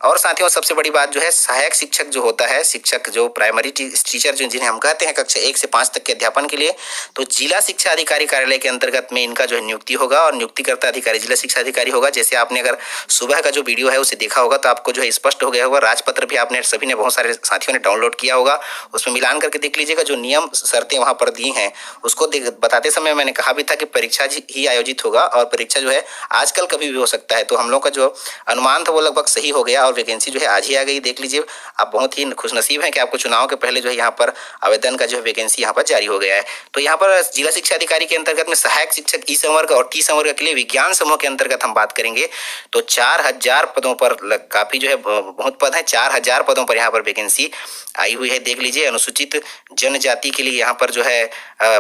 और साथियों सबसे बड़ी बात जो है, सहायक शिक्षक जो होता है, शिक्षक जो प्राइमरी टीचर जो जिन्हें हम कहते हैं कक्षा 1 से 5 तक के अध्यापन के लिए, तो जिला शिक्षा अधिकारी कार्यालय के अंतर्गत में इनका जो है नियुक्ति होगा, और नियुक्तिकर्ता अधिकारी जिला शिक्षा अधिकारी होगा। जैसे आपने अगर सुबह का जो वीडियो है उसे देखा होगा तो आपको जो है स्पष्ट हो गया होगा। राजपत्र भी आपने सभी ने, बहुत सारे साथियों ने डाउनलोड किया होगा, उसमें मिलान करके देख लीजिएगा। जो नियम शर्तें वहां पर दी हैं उसको बताते समय मैंने कहा भी था कि परीक्षा ही आयोजित होगा, और परीक्षा जो है आजकल कभी भी हो सकता है। तो हम लोग का जो अनुमान था वो लगभग सही हो गया, और वैकेंसी जो है आज ही आ गई। देख लीजिए, आप बहुत ही खुशनसीब हैं कि आपको चुनाव के पहले जो है यहाँ पर आवेदन का जो है वैकेंसी यहाँ पर जारी हो गया है। तो यहाँ पर जिला शिक्षा अधिकारी के अंतर्गत में सहायक शिक्षक ई संवर्ग और टी संवर्ग के लिए विज्ञान समूह के अंतर्गत हम बात करेंगे तो 4000 पदों पर, काफी जो है बहुत पद है, 4000 पदों पर यहाँ पर वैकेंसी आई हुई है। देख लीजिए, अनुसूचित जनजाति के लिए यहाँ पर जो है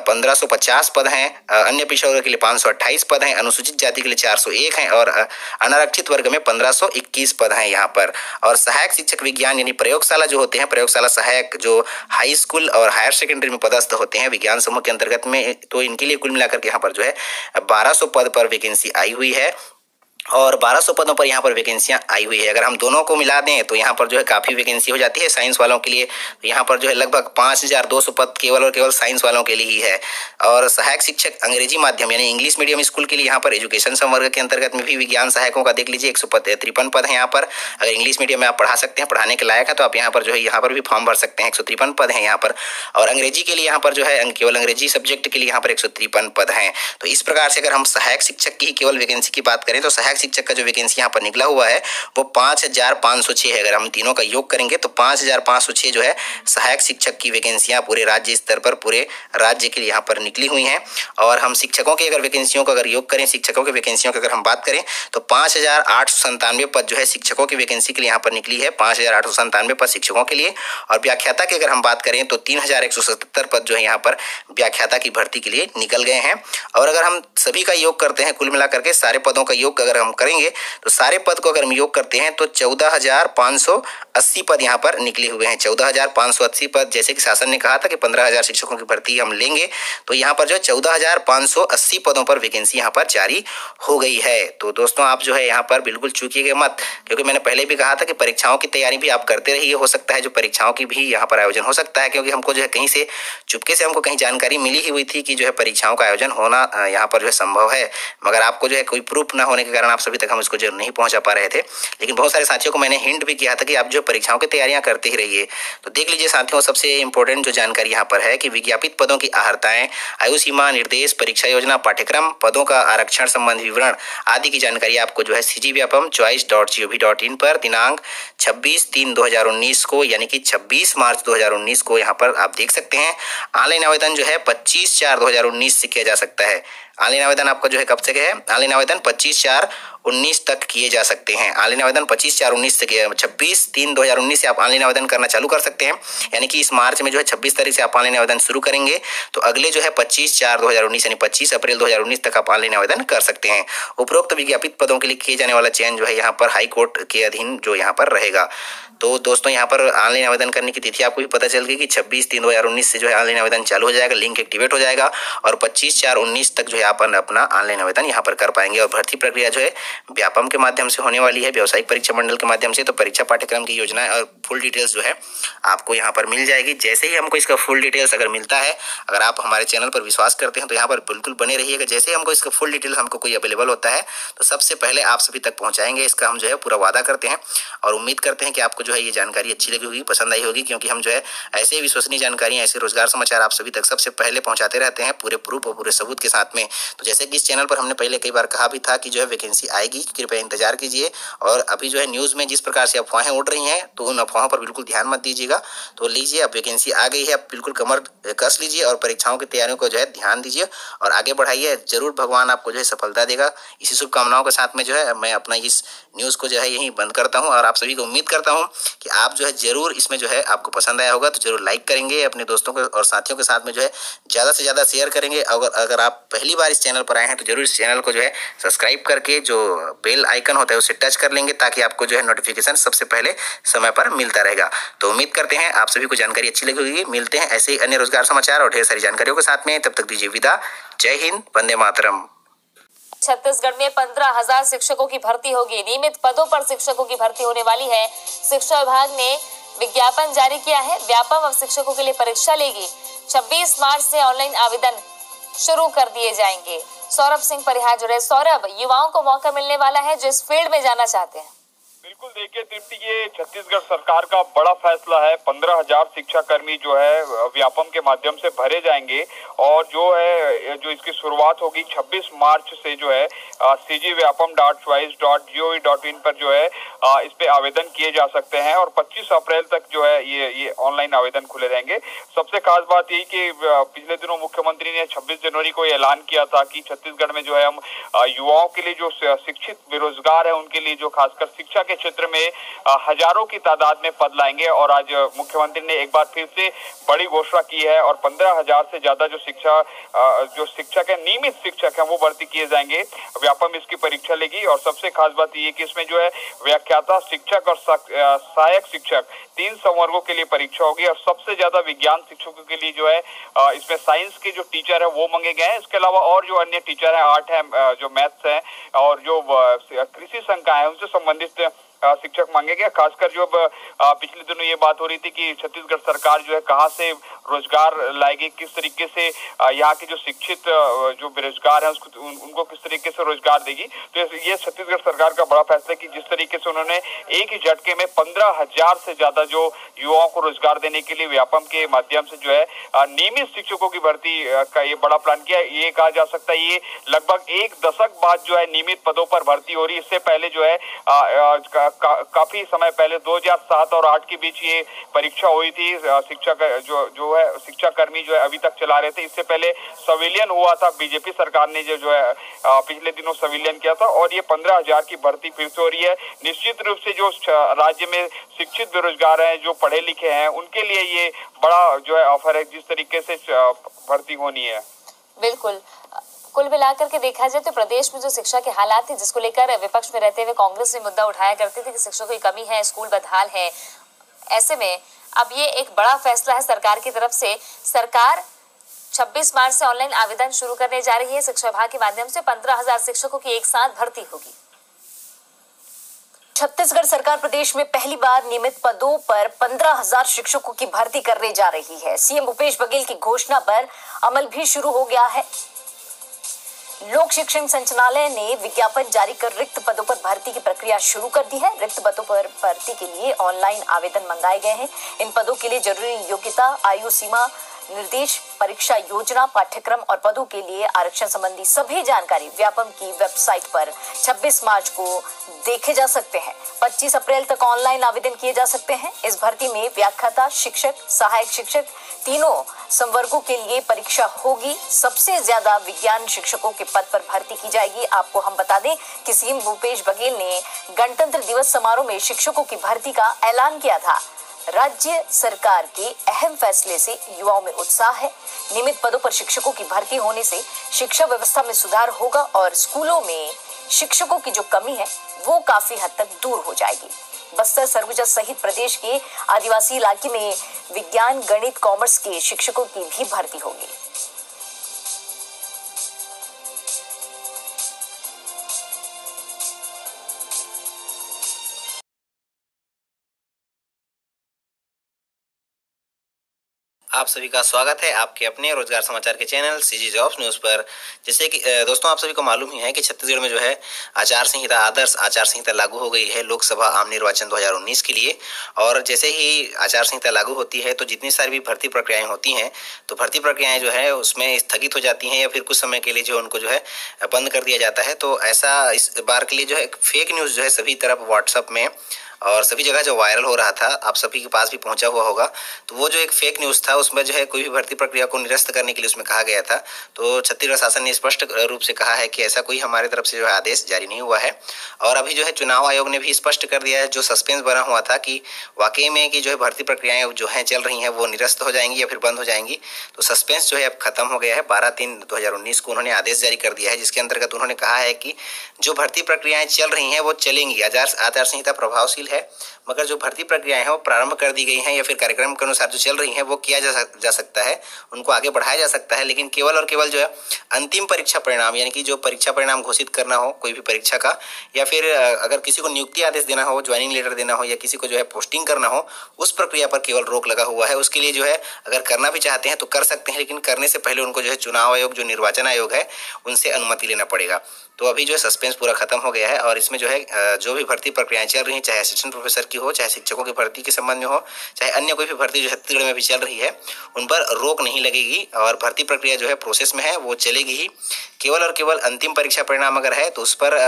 1550 पद हैं, अन्य पिछड़ा वर्ग के लिए 528 पद हैं, अनुसूचित जाति के लिए 401 हैं, और अनारक्षित वर्ग में 1521 पद हैं यहाँ पर। और सहायक शिक्षक विज्ञान यानी प्रयोगशाला जो होते हैं, प्रयोगशाला सहायक जो हाई स्कूल और हायर सेकेंडरी में पदस्थ होते हैं विज्ञान समूह के अंतर्गत में, तो इनके लिए कुल मिलाकर के यहाँ पर जो है 1200 पद पर वैकेंसी आई हुई है, और 1200 पदों पर यहाँ पर वैकेंसियां आई हुई है। अगर हम दोनों को मिला दें तो यहाँ पर जो है काफ़ी वैकेंसी हो जाती है साइंस वालों के लिए। तो यहाँ पर जो है लगभग 5200 पद केवल और केवल साइंस वालों के लिए ही है। और सहायक शिक्षक अंग्रेजी माध्यम यानी इंग्लिश मीडियम स्कूल के लिए यहाँ पर एजुकेशन संवर्ग के अंतर्गत में भी विज्ञान सहायकों का देख लीजिए 153 पद हैं यहाँ पर। अगर इंग्लिश मीडियम में आप पढ़ा सकते हैं, पढ़ाने के लायक है, तो आप यहाँ पर जो है यहाँ पर भी फॉर्म भर सकते हैं। 153 पद हैं यहाँ पर। और अंग्रेजी के लिए यहाँ पर जो है केवल अंग्रेजी सब्जेक्ट के लिए यहाँ पर 153 पद हैं। तो इस प्रकार से अगर हम सहायक शिक्षक की केवल वैकेंसी की बात करें तो सहायक शिक्षक का जो वैकेंसी यहाँ पर निकला हुआ है वो 5506 है। अगर हम तीनों का योग करेंगे तो 5506 जो है सहायक शिक्षक की वैकेंसियां पूरे राज्य स्तर पर, पूरे राज्य के लिए यहाँ पर निकली हुई हैं। और हम शिक्षकों की अगर वैकेंसियों का अगर योग करें, शिक्षकों की वैकेंसियों की अगर हम बात करें तो 5897 पद जो है शिक्षकों की वैकेंसी के लिए यहाँ पर निकली है, 5897 पद शिक्षकों के लिए। और व्याख्याता की अगर हम बात करें तो 3177 पद जो है यहाँ पर व्याख्याता की भर्ती के लिए निकल गए हैं। और अगर हम सभी का योग करते हैं, कुल मिलाकर के सारे पदों का योग अगर हम करेंगे तो सारे पद को अगर हम योग करते हैं तो 14580 पद यहाँ पर निकले हुए हैं। 14580 पद, जैसे कि शासन ने कहा था कि 15000 शिक्षकों की भर्ती हम लेंगे, तो यहाँ पर जो 14580 पदों पर वैकेंसी यहाँ पर जारी हो गई है। तो दोस्तों आप जो है यहाँ पर बिल्कुल चूकिएगा मत, क्योंकि मैंने पहले भी कहा था कि परीक्षाओं की तैयारी भी आप करते रहिए। हो सकता है जो परीक्षाओं की भी यहाँ पर आयोजन हो सकता है, क्योंकि हमको जो है कहीं से चुपके से हमको कहीं जानकारी मिली ही हुई थी कि जो है परीक्षाओं का आयोजन होना यहाँ पर जो है संभव है, मगर आपको जो है कोई प्रूफ ना होने के कारण आप सभी तक हम इसको जो नहीं पहुंचा पा रहे थे। लेकिन बहुत सारे साथियों को मैंने हिंट भी किया था कि आप जो परीक्षाओं की तैयारियां करते ही रहिए। तो देख लीजिए साथियों, सबसे इंपॉर्टेंट जो जानकारी यहाँ पर है कि विज्ञापित पदों की आहर्ताएं, आयु सीमा, निर्देश, परीक्षा योजना, पाठ्यक्रम, पदों का आरक्षण संबंधी विवरण आदि की जानकारी आपको जो है cgvyapam.choice.gov.in पर दिनांक 26/3/2019 को, यानी कि 26 मार्च 2019 को यहाँ पर आप देख सकते हैं। ऑनलाइन आवेदन जो है 25/4/2019 से किया जा सकता है। ऑनलाइन आवेदन आपका जो है कब से है, ऑनलाइन आवेदन 25/4/19 तक किए जा सकते हैं। ऑनलाइन आवेदन 25/4/19 से 26/3/2019 से आप ऑनलाइन आवेदन करना चालू कर सकते हैं। यानी कि इस मार्च में जो है 26 तारीख से आप ऑनलाइन आवेदन शुरू करेंगे तो अगले जो है 25/4/2019 यानी 25 अप्रैल 2019 तक आप ऑनलाइन आवेदन कर सकते हैं। उपरोक्त विज्ञापित पदों के लिए किए जाने वाला चयन जो है यहाँ पर हाई कोर्ट के अधीन जो यहाँ पर रहेगा। तो दोस्तों यहाँ पर ऑनलाइन आवेदन करने की तिथि आपको भी पता चल गई कि 26/3/2019 से जो है ऑनलाइन आवेदन चालू हो जाएगा, लिंक एक्टिवेट हो जाएगा और 25/4/19 तक जो है आप अपना ऑनलाइन आवेदन यहाँ पर कर पाएंगे। और भर्ती प्रक्रिया जो है व्यापम के माध्यम से होने वाली है, व्यावसायिक परीक्षा मंडल के माध्यम से। तो परीक्षा पाठ्यक्रम की योजना और फुल डिटेल्स जो है आपको यहाँ पर मिल जाएगी। जैसे ही हमको इसका फुल डिटेल्स अगर मिलता है, अगर आप हमारे चैनल पर विश्वास करते हैं तो यहाँ पर बिल्कुल बने रहिएगा। जैसे ही हमको इसका फुल डिटेल्स हमको कोई अवेलेबल होता है तो सबसे पहले आप सभी तक पहुँचाएंगे, इसका हम जो है पूरा वादा करते हैं। और उम्मीद करते हैं कि आपको जो है ये जानकारी अच्छी लगी होगी, पसंद आई होगी, क्योंकि हम जो है ऐसे विश्वसनीय जानकारी, ऐसे रोजगार समाचार आप सभी तक सबसे पहले पहुंचाते रहते हैं पूरे प्रूफ और पूरे सबूत के साथ में। तो जैसे कि इस चैनल पर हमने पहले कई बार कहा भी था कि जो है वैकेंसी आएगी, कृपया इंतजार कीजिए। और अभी जो है न्यूज़ में जिस प्रकार से अफवाहें उड़ रही हैं तो उन अफवाहों पर बिल्कुल ध्यान मत दीजिएगा। तो लीजिए, अब वैकेंसी आ गई है, अब बिल्कुल कमर कस लीजिए और परीक्षाओं की तैयारियों को जो है ध्यान दीजिए और आगे बढ़ाइए। जरूर भगवान आपको जो है सफलता देगा। इसी शुभकामनाओं के साथ में जो है मैं अपना इस न्यूज़ को जो है यहीं बंद करता हूँ और आप सभी को उम्मीद करता हूँ कि आप जो है जरूर इसमें जो है आपको पसंद आया होगा। तो जरूर लाइक करेंगे, अपने दोस्तों को और साथियों के साथ में जो है ज़्यादा से ज़्यादा शेयर करेंगे। अगर आप पहली बार इस चैनल पर आए हैं तो जरूर इस चैनल को जो है सब्सक्राइब करके जो बेल आइकन होता है उसे टच कर लेंगे, ताकि आपको जो है नोटिफिकेशन सबसे पहले समय पर मिलता रहेगा। तो उम्मीद करते हैं आप सभी को जानकारी अच्छी लगी होगी। मिलते हैं ऐसे ही अन्य रोजगार समाचार और ढेर सारी जानकारियों के साथ में। तब तक दीजिए विदा। जय हिंद, वंदे मातरम। छत्तीसगढ़ में 15,000 शिक्षकों की भर्ती होगी। नियमित पदों पर शिक्षकों की भर्ती होने वाली है। शिक्षा विभाग ने विज्ञापन जारी किया है। व्यापम अब शिक्षकों के लिए परीक्षा लेगी। 26 मार्च से ऑनलाइन आवेदन शुरू कर दिए जाएंगे। सौरभ सिंह परिहार जुड़े। सौरभ, युवाओं को मौका मिलने वाला है जो इस फील्ड में जाना चाहते हैं। बिल्कुल, देखिए तृप्ति, ये छत्तीसगढ़ सरकार का बड़ा फैसला है। 15,000 शिक्षा कर्मी जो है व्यापम के माध्यम से भरे जाएंगे और जो इसकी शुरुआत होगी 26 मार्च से जो है cgvyapam.choice.gov.in पर जो है इस पे आवेदन किए जा सकते हैं और 25 अप्रैल तक जो है ये ऑनलाइन आवेदन खुले रहेंगे। सबसे खास बात यही कि पिछले दिनों मुख्यमंत्री ने 26 जनवरी को ऐलान किया था कि छत्तीसगढ़ में जो है हम युवाओं के लिए जो शिक्षित बेरोजगार है उनके लिए जो खासकर शिक्षा के क्षेत्र में हजारों की तादाद में पद लाएंगे। और आज मुख्यमंत्री ने एक बार फिर से बड़ी घोषणा की है और 15,000 से ज्यादा जो शिक्षक है, नियमित शिक्षक है, वो भर्ती किए जाएंगे। व्यापम इसकी परीक्षा लेगी और सबसे खास बात ये कि इसमें जो है व्याख्याता शिक्षक और सहायक शिक्षक 3 संवर्गों के लिए परीक्षा होगी और सबसे ज्यादा विज्ञान शिक्षकों के लिए जो है इसमें साइंस के जो टीचर है वो मांगे गए हैं। इसके अलावा और जो अन्य टीचर है, आर्ट है, जो मैथ्स है और जो कृषि संकाय है उनसे संबंधित शिक्षक मांगे गए। खासकर जो पिछले दिनों ये बात हो रही थी कि छत्तीसगढ़ सरकार जो है कहां से रोजगार लाएगी, किस तरीके से यहाँ के जो शिक्षित जो बेरोजगार है उनको किस तरीके से रोजगार देगी। तो ये छत्तीसगढ़ सरकार का बड़ा फैसला है कि जिस तरीके से उन्होंने एक ही झटके में 15,000 से ज्यादा जो युवाओं को रोजगार देने के लिए व्यापम के माध्यम से जो है नियमित शिक्षकों की भर्ती का ये बड़ा प्लान किया। ये कहा जा सकता है ये लगभग 1 दशक बाद जो है नियमित पदों पर भर्ती हो रही है। इससे पहले जो है काफी समय पहले 2007 और 2008 के बीच ये परीक्षा हुई थी। शिक्षक जो है शिक्षा कर्मी जो है अभी तक चला रहे थे। इससे पहले संविलियन हुआ था, बीजेपी सरकार ने जो है पिछले दिनों संविलियन किया था और ये 15,000 की भर्ती फिर से हो रही है। निश्चित रूप से जो राज्य में शिक्षित बेरोजगार हैं, जो पढ़े लिखे हैं, उनके लिए ये बड़ा जो है ऑफर है जिस तरीके से भर्ती होनी है। बिल्कुल, कुल मिलाकर के देखा जाए तो प्रदेश में जो शिक्षा के हालात थे जिसको लेकर विपक्ष में रहते हुए कांग्रेस ने मुद्दा उठाया करती थी कि शिक्षकों की कमी है, स्कूल बदहाल है। ऐसे में अब ये एक बड़ा फैसला है सरकार की तरफ से। सरकार 26 मार्च से ऑनलाइन आवेदन शुरू करने जा रही है। शिक्षा विभाग के माध्यम से 15,000 शिक्षकों की एक साथ भर्ती होगी। छत्तीसगढ़ सरकार प्रदेश में पहली बार नियमित पदों पर 15,000 शिक्षकों की भर्ती करने जा रही है। सीएम भूपेश बघेल की घोषणा पर अमल भी शुरू हो गया है। लोक शिक्षण संचालनालय ने विज्ञापन जारी कर रिक्त पदों पर भर्ती की प्रक्रिया शुरू कर दी है। रिक्त पदों पर भर्ती के लिए ऑनलाइन आवेदन मंगाए गए हैं। इन पदों के लिए जरूरी योग्यता, आयु सीमा, निर्देश, परीक्षा योजना, पाठ्यक्रम और पदों के लिए आरक्षण संबंधी सभी जानकारी व्यापम की वेबसाइट पर 26 मार्च को देखे जा सकते हैं। 25 अप्रैल तक ऑनलाइन आवेदन किए जा सकते हैं। इस भर्ती में व्याख्याता शिक्षक, सहायक शिक्षक, तीनों संवर्गों के लिए परीक्षा होगी। सबसे ज्यादा विज्ञान शिक्षकों के पद पर भर्ती की जाएगी। आपको हम बता दें कि सीएम भूपेश बघेल ने गणतंत्र दिवस समारोह में शिक्षकों की भर्ती का ऐलान किया था। राज्य सरकार के अहम फैसले से युवाओं में उत्साह है। नियमित पदों पर शिक्षकों की भर्ती होने से शिक्षा व्यवस्था में सुधार होगा और स्कूलों में शिक्षकों की जो कमी है वो काफी हद तक दूर हो जाएगी। बस्तर, सरगुजा सहित प्रदेश के आदिवासी इलाके में विज्ञान, गणित, कॉमर्स के शिक्षकों की भी भर्ती होगी। आप सभी का स्वागत है आपके अपने रोजगार समाचार के चैनल सीजी जॉब्स न्यूज़ पर। जैसे कि दोस्तों, आप सभी को मालूम ही है कि छत्तीसगढ़ में जो है आदर्श आचार संहिता लागू हो गई है लोकसभा आम निर्वाचन 2019 के लिए। और जैसे ही आचार संहिता लागू होती है तो जितनी सारी भी भर्ती प्रक्रियाएं होती हैं तो भर्ती प्रक्रियाएं जो है उसमें स्थगित हो जाती हैं या फिर कुछ समय के लिए जो उनको जो है बंद कर दिया जाता है। तो ऐसा इस बार के लिए जो है फेक न्यूज़ जो है सभी तरफ व्हाट्सएप में और सभी जगह जो वायरल हो रहा था, आप सभी के पास भी पहुंचा हुआ होगा। तो वो जो एक फेक न्यूज़ था उसमें जो है कोई भी भर्ती प्रक्रिया को निरस्त करने के लिए उसमें कहा गया था। तो छत्तीसगढ़ शासन ने स्पष्ट रूप से कहा है कि ऐसा कोई हमारे तरफ से जो है आदेश जारी नहीं हुआ है। और अभी जो है चुनाव आयोग ने भी स्पष्ट कर दिया है, जो सस्पेंस बना हुआ था कि वाकई में कि जो है भर्ती प्रक्रियाएं जो है चल रही हैं वो निरस्त हो जाएंगी या फिर बंद हो जाएंगी। तो सस्पेंस जो है अब खत्म हो गया है। 12/3/2019 को उन्होंने आदेश जारी कर दिया है, जिसके अंतर्गत उन्होंने कहा है कि जो भर्ती प्रक्रियाएं चल रही हैं वो चलेंगी। आचार संहिता प्रभावशील है, मगर जो भर्ती प्रक्रियाएं हैं वो प्रारंभ कर दी गई हैं या फिर कार्यक्रम के अनुसार जो चल रही हैं वो किया जा सकता है, उनको आगे बढ़ाया जा सकता है। लेकिन केवल और केवल जो है अंतिम परीक्षा परिणाम, यानी कि जो परीक्षा परिणाम घोषित करना हो कोई भी परीक्षा का, या फिर अगर किसी को नियुक्ति आदेश देना हो, ज्वाइनिंग लेटर देना हो, या किसी को जो है पोस्टिंग करना हो, उस प्रक्रिया पर केवल रोक लगा हुआ है। उसके लिए जो है अगर करना भी चाहते हैं तो कर सकते हैं, लेकिन करने से पहले उनको जो है चुनाव आयोग, जो निर्वाचन आयोग है, उनसे अनुमति लेना पड़ेगा। तो अभी जो है सस्पेंस पूरा खत्म हो गया है और इसमें जो है जो भी भर्ती प्रक्रियाएं चल रही हैं, चाहे असिस्टेंट प्रोफेसर की हो, चाहे शिक्षकों की भर्ती के संबंध में हो, चाहे अन्य कोई भी भर्ती जो छत्तीसगढ़ में भी चल रही है, उन पर रोक नहीं लगेगी और भर्ती प्रक्रिया जो है प्रोसेस में है वो चलेगी ही। केवल और केवल अंतिम परीक्षा परिणाम अगर है तो उस पर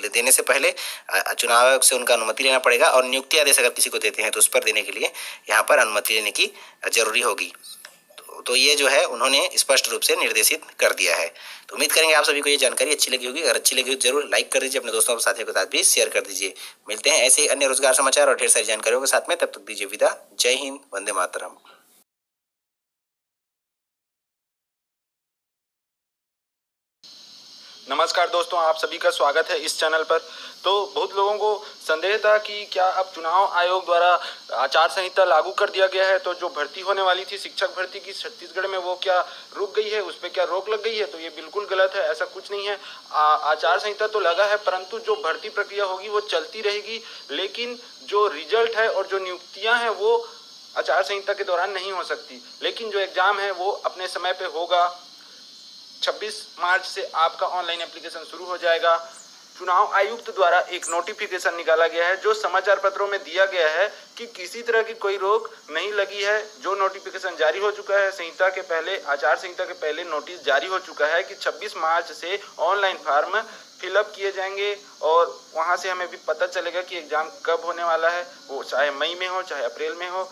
देने से पहले चुनाव आयोग से उनका अनुमति लेना पड़ेगा और नियुक्ति आदेश अगर किसी को देते हैं तो उस पर देने के लिए यहाँ पर अनुमति लेने की जरूरी होगी। तो ये जो है उन्होंने स्पष्ट रूप से निर्देशित कर दिया है। तो उम्मीद करेंगे आप सभी को ये जानकारी अच्छी लगी होगी। अगर अच्छी लगी हो जरूर लाइक कर दीजिए, अपने दोस्तों और साथियों के साथ भी शेयर कर दीजिए। मिलते हैं ऐसे ही अन्य रोजगार समाचार और ढेर सारी जानकारियों के साथ में, तब तक दीजिए विदा। जय हिंद, वंदे मातरम। नमस्कार दोस्तों, आप सभी का स्वागत है इस चैनल पर। तो बहुत लोगों को संदेह था कि क्या अब चुनाव आयोग द्वारा आचार संहिता लागू कर दिया गया है तो जो भर्ती होने वाली थी शिक्षक भर्ती की छत्तीसगढ़ में वो क्या रुक गई है, उस पर क्या रोक लग गई है। तो ये बिल्कुल गलत है, ऐसा कुछ नहीं है। आचार संहिता तो लगा है, परंतु जो भर्ती प्रक्रिया होगी वो चलती रहेगी, लेकिन जो रिजल्ट है और जो नियुक्तियाँ हैं वो आचार संहिता के दौरान नहीं हो सकती। लेकिन जो एग्जाम है वो अपने समय पे होगा। 26 मार्च से आपका ऑनलाइन एप्लीकेशन शुरू हो जाएगा। चुनाव आयुक्त द्वारा एक नोटिफिकेशन निकाला गया है जो समाचार पत्रों में दिया गया है कि किसी तरह की कोई रोक नहीं लगी है। जो नोटिफिकेशन जारी हो चुका है संहिता के पहले, आचार संहिता के पहले नोटिस जारी हो चुका है कि 26 मार्च से ऑनलाइन फॉर्म फिलअप किए जाएंगे और वहां से हमें भी पता चलेगा कि एग्जाम कब होने वाला है। वो चाहे मई में हो, चाहे अप्रैल में हो,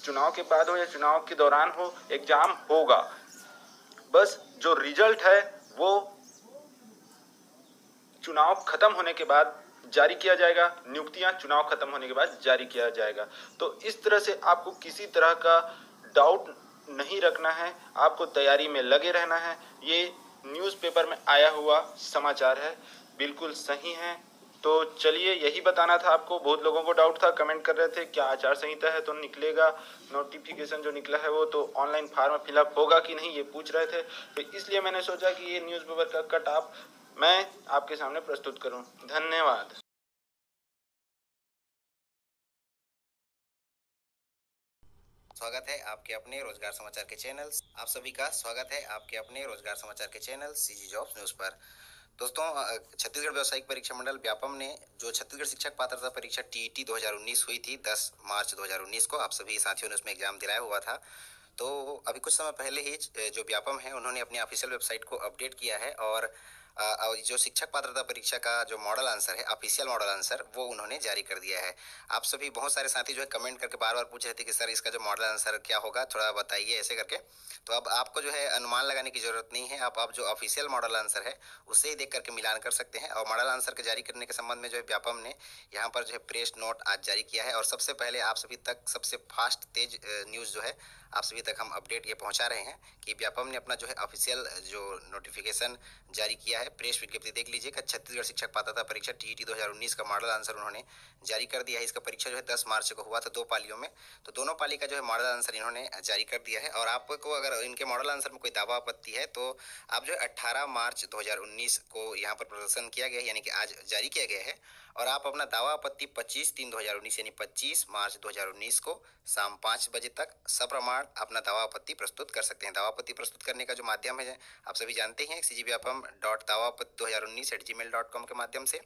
चुनाव के बाद हो या चुनाव के दौरान हो, एग्जाम होगा। बस जो रिजल्ट है वो चुनाव खत्म होने के बाद जारी किया जाएगा, नियुक्तियां चुनाव खत्म होने के बाद जारी किया जाएगा। तो इस तरह से आपको किसी तरह का डाउट नहीं रखना है, आपको तैयारी में लगे रहना है। ये न्यूज़पेपर में आया हुआ समाचार है, बिल्कुल सही है। तो चलिए यही बताना था आपको। बहुत लोगों को डाउट था, कमेंट कर रहे थे क्या आचार संहिता है तो निकलेगा नोटिफिकेशन जो निकला है वो तो ऑनलाइन फॉर्म फिलअप होगा कि नहीं, ये पूछ रहे थे। तो इसलिए मैंने सोचा कि ये न्यूज़पेपर का कट ऑफ मैं आपके सामने प्रस्तुत करूं। धन्यवाद। स्वागत है आपके अपने रोजगार समाचार के चैनल, आप सभी का स्वागत है आपके अपने रोजगार समाचार के चैनल सीजी जॉब्स न्यूज़ पर। दोस्तों, छत्तीसगढ़ व्यावसायिक परीक्षा मंडल व्यापम ने जो छत्तीसगढ़ शिक्षक पात्रता परीक्षा टीईटी 2019 हुई थी 10 मार्च 2019 को, आप सभी साथियों ने उसमें एग्जाम दिलाया हुआ था। तो अभी कुछ समय पहले ही जो व्यापम है उन्होंने अपनी ऑफिशियल वेबसाइट को अपडेट किया है और जो शिक्षक पात्रता परीक्षा का जो मॉडल आंसर है, ऑफिशियल मॉडल आंसर, वो उन्होंने जारी कर दिया है। आप सभी बहुत सारे साथी जो है कमेंट करके बार बार पूछ रहे थे कि सर इसका जो मॉडल आंसर क्या होगा, थोड़ा बताइए ऐसे करके। तो अब आपको जो है अनुमान लगाने की जरूरत नहीं है, आप जो ऑफिशियल मॉडल आंसर है उससे ही देख करके मिलान कर सकते हैं। और मॉडल आंसर के जारी करने के संबंध में जो है व्यापम ने यहाँ पर जो है प्रेस नोट आज जारी किया है। और सबसे पहले आप सभी तक सबसे फास्ट तेज न्यूज़ जो है आप सभी तक हम अपडेट ये पहुंचा रहे हैं कि व्यापम ने अपना जो है ऑफिशियल जो नोटिफिकेशन जारी किया है, प्रेस विज्ञप्ति देख लीजिएगा। छत्तीसगढ़ शिक्षक पात्रता परीक्षा टीईटी 2019 का मॉडल आंसर उन्होंने जारी कर दिया है। इसका परीक्षा जो है 10 मार्च को हुआ था 2 पालियों में, तो दोनों पाली का जो है मॉडल आंसर इन्होंने जारी कर दिया है। और आपको अगर इनके मॉडल आंसर में कोई दावा आपत्ति है तो आप जो है 18 मार्च 2019 को यहाँ पर प्रदर्शन किया गया है, यानी कि आज जारी किया गया है। और आप अपना दावा आपत्ति 25/3/2019 यानी 25 मार्च 2019 को शाम 5 बजे तक सप्रमाण अपना दावा आपत्ति प्रस्तुत कर सकते हैं। दावा आपत्ति प्रस्तुत करने का जो माध्यम है आप सभी जानते हैं, cgvyapam.dawapatti2019@gmail.com के माध्यम से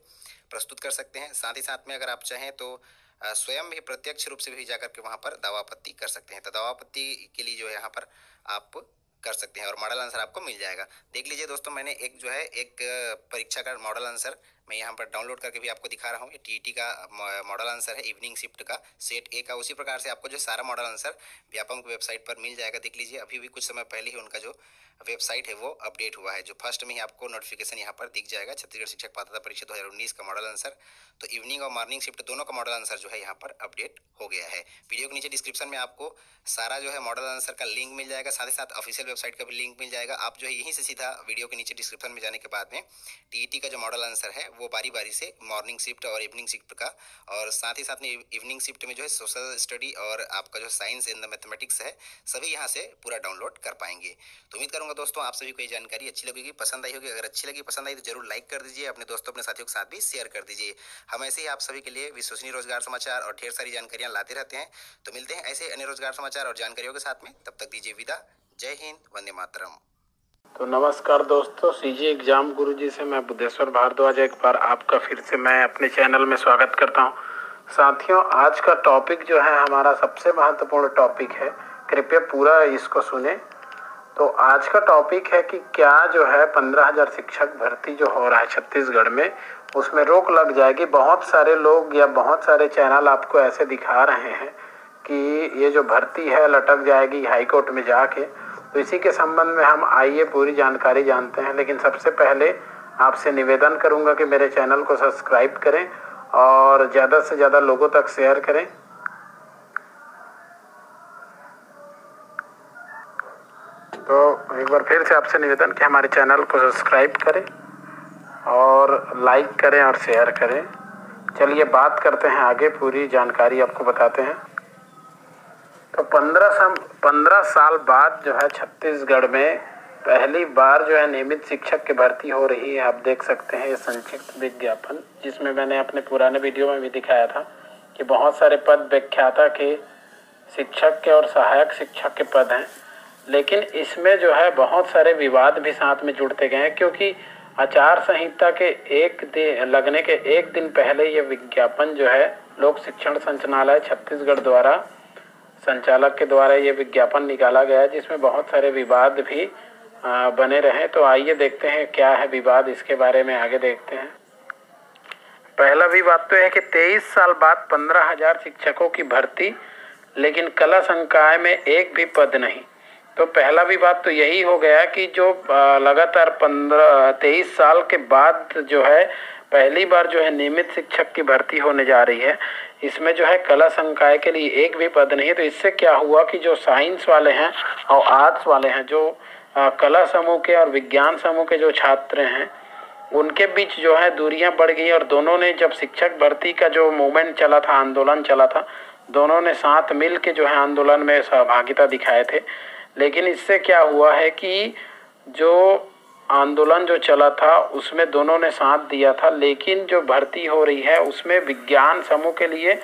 प्रस्तुत कर सकते हैं। साथ ही साथ में अगर आप चाहें तो स्वयं भी प्रत्यक्ष रूप से भी जाकर के वहाँ पर दावा आपत्ति कर सकते हैं। तो दावा आपत्ति के लिए जो है यहाँ पर आप कर सकते हैं और मॉडल आंसर आपको मिल जाएगा। देख लीजिए दोस्तों, मैंने एक परीक्षा का मॉडल आंसर मैं यहाँ पर डाउनलोड करके भी आपको दिखा रहा हूँ। ये टीईटी का मॉडल आंसर है, इवनिंग शिफ्ट का सेट ए का। उसी प्रकार से आपको जो सारा मॉडल आंसर व्यापम की वेबसाइट पर मिल जाएगा। देख लीजिए, अभी भी कुछ समय पहले ही उनका जो वेबसाइट है वो अपडेट हुआ है। जो फर्स्ट में ही आपको नोटिफिकेशन यहाँ पर दिख जाएगा, छत्तीसगढ़ शिक्षक पात्रता परीक्षा 2019 का मॉडल आंसर। तो इवनिंग और मॉर्निंग शिफ्ट दोनों का मॉडल आंसर जो है यहाँ पर अपडेट हो गया है। वीडियो के नीचे डिस्क्रिप्शन में आपको सारा जो है मॉडल आंसर का लिंक मिल जाएगा, साथ ही साथ ऑफिशियल वेबसाइट का भी लिंक मिल जाएगा। आप जो है यहीं से सीधा वीडियो के नीचे डिस्क्रिप्शन में जाने के बाद में टीईटी का जो मॉडल आंसर है वो बारी बारी से मॉर्निंग शिफ्ट और इवनिंग शिफ्ट का, और साथ ही साथ में इवनिंग शिफ्ट में जो है सोशल स्टडी और आपका जो साइंस एंड मैथमेटिक्स है सभी यहाँ से पूरा डाउनलोड कर पाएंगे। तो उम्मीद करूंगा दोस्तों आप सभी को ये जानकारी अच्छी लगेगी, पसंद आई होगी। अगर अच्छी लगी, पसंद आई तो जरूर लाइक कर दीजिए, अपने दोस्तों अपने साथियों के साथ भी शेयर कर दीजिए। हम ऐसे ही आप सभी के लिए विश्वसनीय रोजगार समाचार और ढेर सारी जानकारियां लाते रहते हैं। तो मिलते हैं ऐसे अन्य रोजगार समाचार और जानकारियों के साथ में, तब तक दीजिए विदा। जय हिंद, वंदे मातरम। तो नमस्कार दोस्तों, सीजी एग्जाम गुरुजी से मैं बुद्धेश्वर भारद्वाज एक बार आपका फिर से मैं अपने चैनल में स्वागत करता हूं। साथियों, आज का टॉपिक जो है हमारा सबसे महत्वपूर्ण टॉपिक है, कृपया पूरा इसको सुने। तो आज का टॉपिक है कि क्या जो है 15,000 शिक्षक भर्ती जो हो रहा है छत्तीसगढ़ में, उसमें रोक लग जाएगी। बहुत सारे लोग या बहुत सारे चैनल आपको ऐसे दिखा रहे हैं कि ये जो भर्ती है लटक जाएगी हाईकोर्ट में जाके। तो इसी के संबंध में हम आइए पूरी जानकारी जानते हैं। लेकिन सबसे पहले आपसे निवेदन करूंगा कि मेरे चैनल को सब्सक्राइब करें और ज़्यादा से ज़्यादा लोगों तक शेयर करें। तो एक बार फिर से आपसे निवेदन कि हमारे चैनल को सब्सक्राइब करें और लाइक करें और शेयर करें। चलिए बात करते हैं आगे, पूरी जानकारी आपको बताते हैं। तो 15 साल बाद जो है छत्तीसगढ़ में पहली बार जो है नियमित शिक्षक की भर्ती हो रही है। आप देख सकते हैं ये संक्षिप्त विज्ञापन, जिसमें मैंने अपने पुराने वीडियो में भी दिखाया था कि बहुत सारे पद व्याख्याता के, शिक्षक के और सहायक शिक्षक के पद हैं। लेकिन इसमें जो है बहुत सारे विवाद भी साथ में जुड़ते गए हैं, क्योंकि आचार संहिता के लगने के एक दिन पहले ये विज्ञापन जो है लोक शिक्षण संचालनालय छत्तीसगढ़ द्वारा, संचालक के द्वारा ये विज्ञापन निकाला गया है, जिसमें बहुत सारे विवाद भी बने रहे। तो आइए देखते हैं क्या है विवाद, इसके बारे में आगे देखते हैं। पहला विवाद तो है कि 23 साल बाद 15,000 शिक्षकों की भर्ती, लेकिन कला संकाय में एक भी पद नहीं। तो पहला विवाद तो यही हो गया कि जो लगातार 23 साल के बाद जो है पहली बार जो है नियमित शिक्षक की भर्ती होने जा रही है, इसमें जो है कला संकाय के लिए एक भी पद नहीं है। तो इससे क्या हुआ कि जो साइंस वाले हैं और आर्ट्स वाले हैं, जो कला समूह के और विज्ञान समूह के जो छात्र हैं, उनके बीच जो है दूरियां बढ़ गई। और दोनों ने, जब शिक्षक भर्ती का जो मूवमेंट चला था, आंदोलन चला था, दोनों ने साथ मिल के जो है आंदोलन में सहभागिता दिखाए थे। लेकिन इससे क्या हुआ है कि जो आंदोलन जो चला था उसमें दोनों ने साथ दिया था, लेकिन जो भर्ती हो रही है उसमें विज्ञान समूह के लिए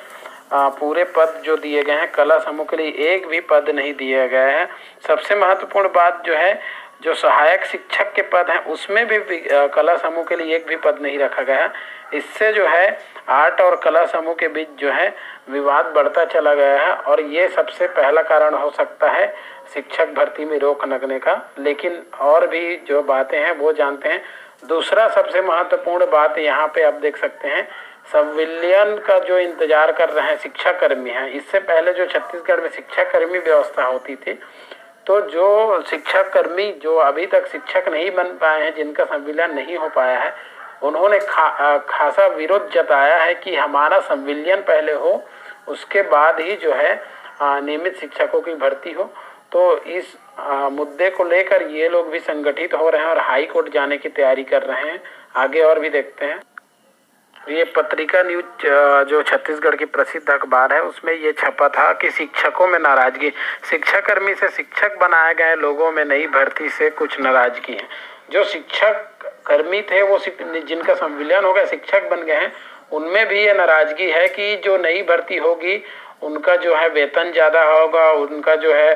पूरे पद जो दिए गए हैं, कला समूह के लिए एक भी पद नहीं दिए गए हैं। सबसे महत्वपूर्ण बात जो है, जो सहायक शिक्षक के पद हैं उसमें भी कला समूह के लिए एक भी पद नहीं रखा गया है। इससे जो है आर्ट और कला समूह के बीच जो है विवाद बढ़ता चला गया है, और ये सबसे पहला कारण हो सकता है शिक्षक भर्ती में रोक लगने का। लेकिन और भी जो बातें हैं वो जानते हैं। दूसरा सबसे महत्वपूर्ण बात यहाँ पे आप देख सकते हैं, संविलियन का जो इंतजार कर रहे हैं शिक्षाकर्मी हैं। इससे पहले जो छत्तीसगढ़ में शिक्षाकर्मी व्यवस्था होती थी, तो जो शिक्षाकर्मी जो अभी तक शिक्षक नहीं बन पाए हैं, जिनका संविलियन नहीं हो पाया है, उन्होंने खासा विरोध जताया है कि हमारा संविलियन पहले हो, उसके बाद ही जो है नियमित शिक्षकों की भर्ती हो। तो इस मुद्दे को लेकर ये लोग भी संगठित हो रहे हैं और हाई कोर्ट जाने की तैयारी कर रहे हैं। आगे और भी देखते हैं। ये पत्रिका न्यूज जो छत्तीसगढ़ की प्रसिद्ध अखबार है, उसमें ये छपा था कि शिक्षकों में नाराजगी, शिक्षाकर्मी से शिक्षक बनाए गए लोगों में नई भर्ती से कुछ नाराजगी है। जो शिक्षक कर्मी थे वो जिनका संविलियन हो गया, शिक्षक बन गए हैं, उनमें भी ये नाराजगी है कि जो नई भर्ती होगी उनका जो है वेतन ज़्यादा होगा, उनका जो है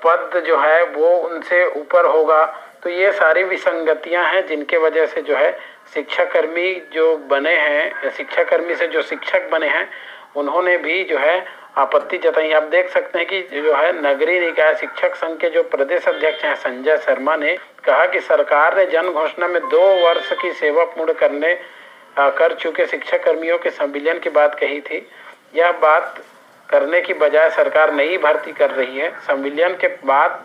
पद जो है वो उनसे ऊपर होगा। तो ये सारी विसंगतियां हैं जिनके वजह से जो है शिक्षाकर्मी जो बने हैं, शिक्षाकर्मी से जो शिक्षक बने हैं, उन्होंने भी जो है आपत्ति जताई। आप देख सकते हैं कि जो है नगरीय निकाय शिक्षक संघ के जो प्रदेश अध्यक्ष हैं संजय शर्मा ने कहा कि सरकार ने जन घोषणा में 2 वर्ष की सेवा पूर्ण कर चुके शिक्षाकर्मियों के संविलियन की बात कही थी। यह बात करने की बजाय सरकार नई भर्ती कर रही है, संविलियन के बाद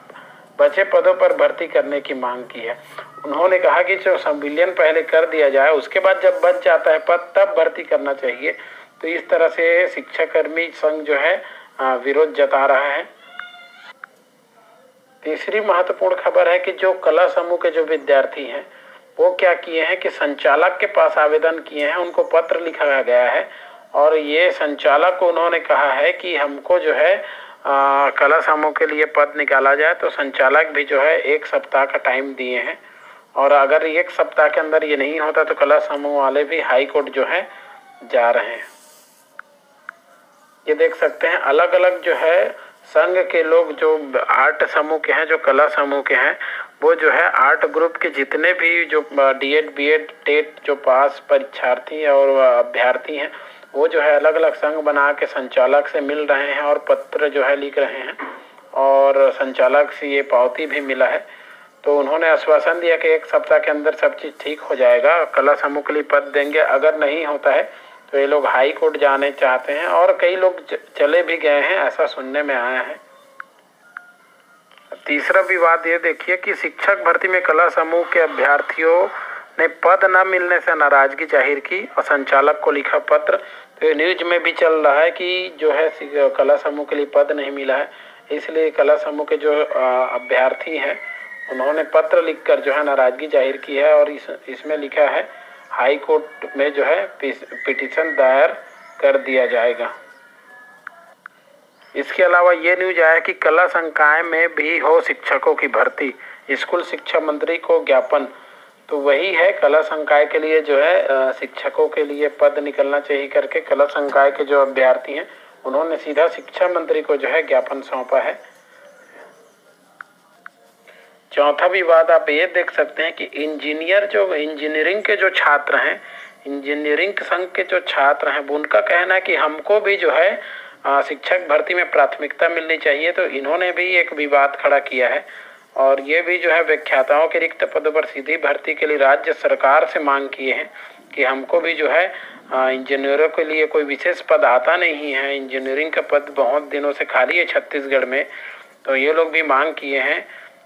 बचे पदों पर भर्ती करने की मांग की है। उन्होंने कहा कि जो संविलियन पहले कर दिया जाए, उसके बाद जब बच जाता है पद तब भर्ती करना चाहिए। तो इस तरह से शिक्षाकर्मी संघ जो है विरोध जता रहा है। तीसरी महत्वपूर्ण खबर है कि जो कला समूह के जो विद्यार्थी हैं वो क्या किए हैं कि संचालक के पास आवेदन किए हैं, उनको पत्र लिखा गया है और ये संचालक को उन्होंने कहा है कि हमको जो है कला समूह के लिए पद निकाला जाए। तो संचालक भी जो है 1 सप्ताह का टाइम दिए हैं और अगर 1 सप्ताह के अंदर ये नहीं होता तो कला समूह वाले भी हाई कोर्ट जो है जा रहे हैं। ये देख सकते हैं अलग अलग जो है संघ के लोग जो आर्ट समूह के हैं, जो कला समूह के हैं, वो जो है आर्ट ग्रुप के जितने भी जो D.Ed, B.Ed, टेट जो पास परीक्षार्थी और अभ्यर्थी हैं, वो जो है अलग अलग संघ बना के संचालक से मिल रहे हैं और पत्र जो है लिख रहे हैं और संचालक से ये पावती भी मिला है। तो उन्होंने आश्वासन दिया कि 1 सप्ताह के अंदर सब चीज़ ठीक हो जाएगा, कला समूह के लिए पद देंगे। अगर नहीं होता है तो ये लोग हाई कोर्ट जाने चाहते हैं और कई लोग चले भी गए हैं, ऐसा सुनने में आया है। तीसरा विवाद ये देखिए कि शिक्षक भर्ती में कला समूह के अभ्यर्थियों ने पद न मिलने से नाराजगी जाहिर की और संचालक को लिखा पत्र। तो न्यूज में भी चल रहा है कि जो है कला समूह के लिए पद नहीं मिला है, इसलिए कला समूह के जो अभ्यर्थी हैं उन्होंने पत्र लिखकर जो है नाराजगी जाहिर की है और इसमें लिखा है हाई कोर्ट में जो है पिटीशन दायर कर दिया जाएगा। इसके अलावा ये न्यूज आया कि कला संकाय में भी हो शिक्षकों की भर्ती, स्कूल शिक्षा मंत्री को ज्ञापन। तो वही है, कला संकाय के लिए जो है शिक्षकों के लिए पद निकलना चाहिए करके कला संकाय के जो अभ्यर्थी हैं उन्होंने सीधा शिक्षा मंत्री को जो है ज्ञापन सौंपा है। चौथा विवाद आप ये देख सकते हैं कि इंजीनियरिंग के जो छात्र हैं, इंजीनियरिंग संघ के जो छात्र हैं, उनका कहना है कि हमको भी जो है शिक्षक भर्ती में प्राथमिकता मिलनी चाहिए। तो इन्होंने भी एक विवाद खड़ा किया है और ये भी जो है व्याख्याताओं के रिक्त पदों पर सीधी भर्ती के लिए राज्य सरकार से मांग किए हैं कि हमको भी जो है इंजीनियरों के लिए कोई विशेष पद आता नहीं है, इंजीनियरिंग का पद बहुत दिनों से खाली है छत्तीसगढ़ में। तो ये लोग भी मांग किए हैं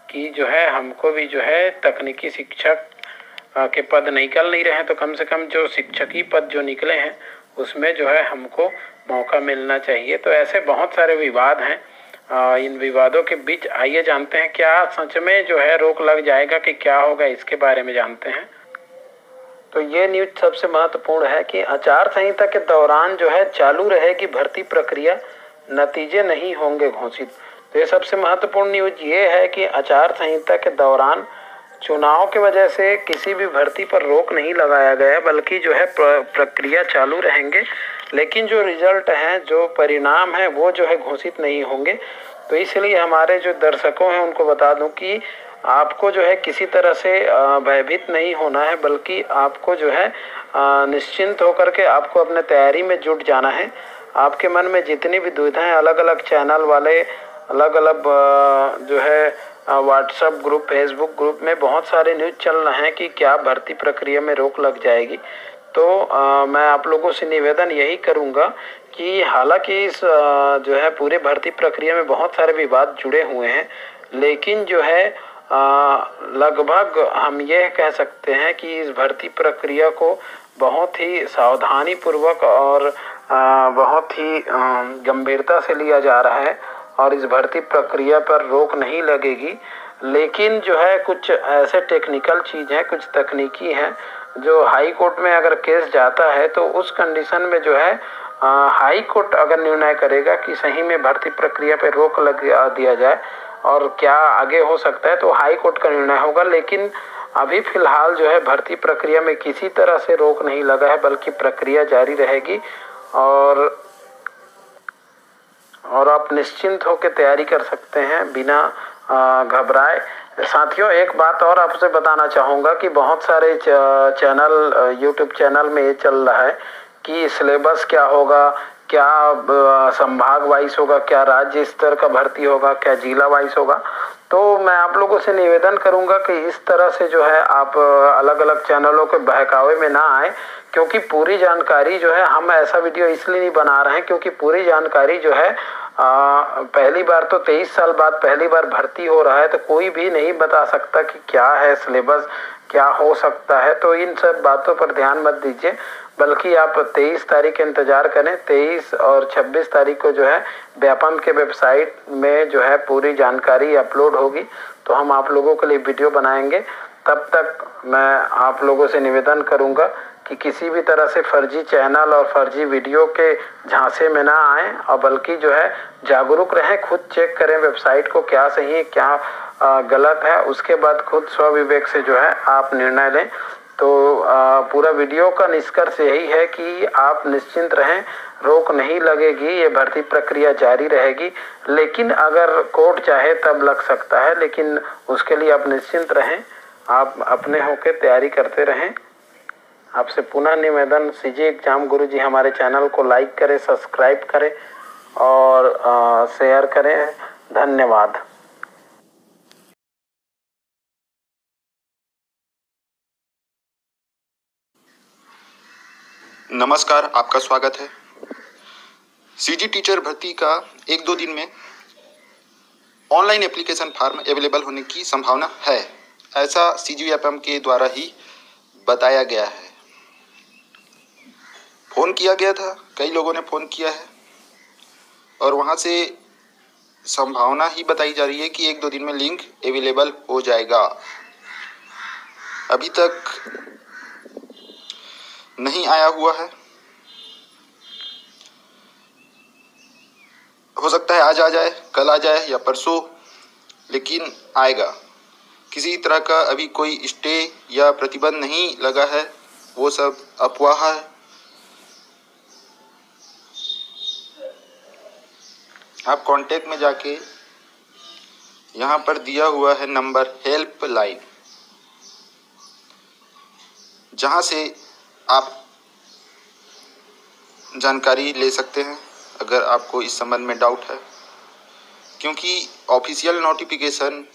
कि जो है हमको भी जो है तकनीकी शिक्षक के पद निकल नहीं रहे हैं, तो कम से कम जो शिक्षकी पद जो निकले हैं उसमें जो है हमको मौका मिलना चाहिए। तो ऐसे बहुत सारे विवाद हैं। इन विवादों के बीच आइए जानते हैं क्या सच में जो है रोक लग जाएगा कि क्या होगा, इसके बारे में जानते हैं। तो ये न्यूज सबसे महत्वपूर्ण है कि आचार संहिता के दौरान जो है चालू रहेगी भर्ती प्रक्रिया, नतीजे नहीं होंगे घोषित। तो ये सबसे महत्वपूर्ण न्यूज ये है कि आचार संहिता के दौरान चुनाव की वजह से किसी भी भर्ती पर रोक नहीं लगाया गया, बल्कि जो है प्रक्रिया चालू रहेंगे, लेकिन जो रिजल्ट हैं, जो परिणाम है वो जो है घोषित नहीं होंगे। तो इसलिए हमारे जो दर्शकों हैं उनको बता दूं कि आपको जो है किसी तरह से भयभीत नहीं होना है, बल्कि आपको जो है निश्चिंत होकर के आपको अपने तैयारी में जुट जाना है। आपके मन में जितनी भी दुविधाएं अलग अलग चैनल वाले अलग अलग जो है व्हाट्सएप ग्रुप, फेसबुक ग्रुप में बहुत सारे न्यूज़ चल रहे हैं कि क्या भर्ती प्रक्रिया में रोक लग जाएगी। तो मैं आप लोगों से निवेदन यही करूंगा कि हालांकि इस जो है पूरे भर्ती प्रक्रिया में बहुत सारे विवाद जुड़े हुए हैं, लेकिन जो है लगभग हम ये कह सकते हैं कि इस भर्ती प्रक्रिया को बहुत ही सावधानी पूर्वक और बहुत ही गंभीरता से लिया जा रहा है और इस भर्ती प्रक्रिया पर रोक नहीं लगेगी। लेकिन जो है कुछ ऐसे टेक्निकल चीज़ हैं, कुछ तकनीकी हैं, जो हाई कोर्ट में अगर केस जाता है तो उस कंडीशन में जो है हाई कोर्ट अगर निर्णय करेगा कि सही में भर्ती प्रक्रिया पर रोक लगा दिया जाए और क्या आगे हो सकता है, तो हाई कोर्ट का निर्णय होगा। लेकिन अभी फिलहाल जो है भर्ती प्रक्रिया में किसी तरह से रोक नहीं लगा है, बल्कि प्रक्रिया जारी रहेगी और आप निश्चिंत होकर तैयारी कर सकते हैं बिना घबराए। साथियों, एक बात और आपसे बताना चाहूँगा कि बहुत सारे चैनल, यूट्यूब चैनल में ये चल रहा है कि सिलेबस क्या होगा, क्या संभाग वाइज होगा, क्या राज्य स्तर का भर्ती होगा, क्या जिला वाइज होगा। तो मैं आप लोगों से निवेदन करूंगा कि इस तरह से जो है आप अलग अलग चैनलों के बहकावे में ना आए, क्योंकि पूरी जानकारी जो है हम ऐसा वीडियो इसलिए नहीं बना रहे हैं क्योंकि पूरी जानकारी जो है पहली बार तो 23 साल बाद पहली बार भर्ती हो रहा है, तो कोई भी नहीं बता सकता कि क्या है सिलेबस, क्या हो सकता है। तो इन सब बातों पर ध्यान मत दीजिए, बल्कि आप 23 तारीख का इंतज़ार करें। 23 और 26 तारीख को जो है व्यापम के वेबसाइट में जो है पूरी जानकारी अपलोड होगी, तो हम आप लोगों के लिए वीडियो बनाएंगे। तब तक मैं आप लोगों से निवेदन करूंगा कि किसी भी तरह से फर्जी चैनल और फर्जी वीडियो के झांसे में ना आएँ और बल्कि जो है जागरूक रहें, खुद चेक करें वेबसाइट को, क्या सही है क्या गलत है, उसके बाद खुद स्वविवेक से जो है आप निर्णय लें। तो पूरा वीडियो का निष्कर्ष यही है कि आप निश्चिंत रहें, रोक नहीं लगेगी, ये भर्ती प्रक्रिया जारी रहेगी। लेकिन अगर कोर्ट चाहे तब लग सकता है, लेकिन उसके लिए आप निश्चिंत रहें, आप अपने होकर तैयारी करते रहें। आपसे पुनः निवेदन, सीजी एग्जाम गुरुजी हमारे चैनल को लाइक करें, सब्सक्राइब करें और शेयर करें। धन्यवाद। नमस्कार, आपका स्वागत है। सीजी टीचर भर्ती का 1-2 दिन में ऑनलाइन एप्लीकेशन फॉर्म अवेलेबल होने की संभावना है, ऐसा सीजी व्यापम के द्वारा ही बताया गया है। फ़ोन किया गया था, कई लोगों ने फ़ोन किया है और वहाँ से संभावना ही बताई जा रही है कि 1-2 दिन में लिंक अवेलेबल हो जाएगा। अभी तक नहीं आया हुआ है, हो सकता है आज आ जाए, कल आ जाए या परसों, लेकिन आएगा। किसी तरह का अभी कोई स्टे या प्रतिबंध नहीं लगा है, वो सब अफवाह है। आप कांटेक्ट में जाके यहाँ पर दिया हुआ है नंबर हेल्पलाइन, जहाँ से आप जानकारी ले सकते हैं अगर आपको इस संबंध में डाउट है। क्योंकि ऑफिशियल नोटिफिकेशन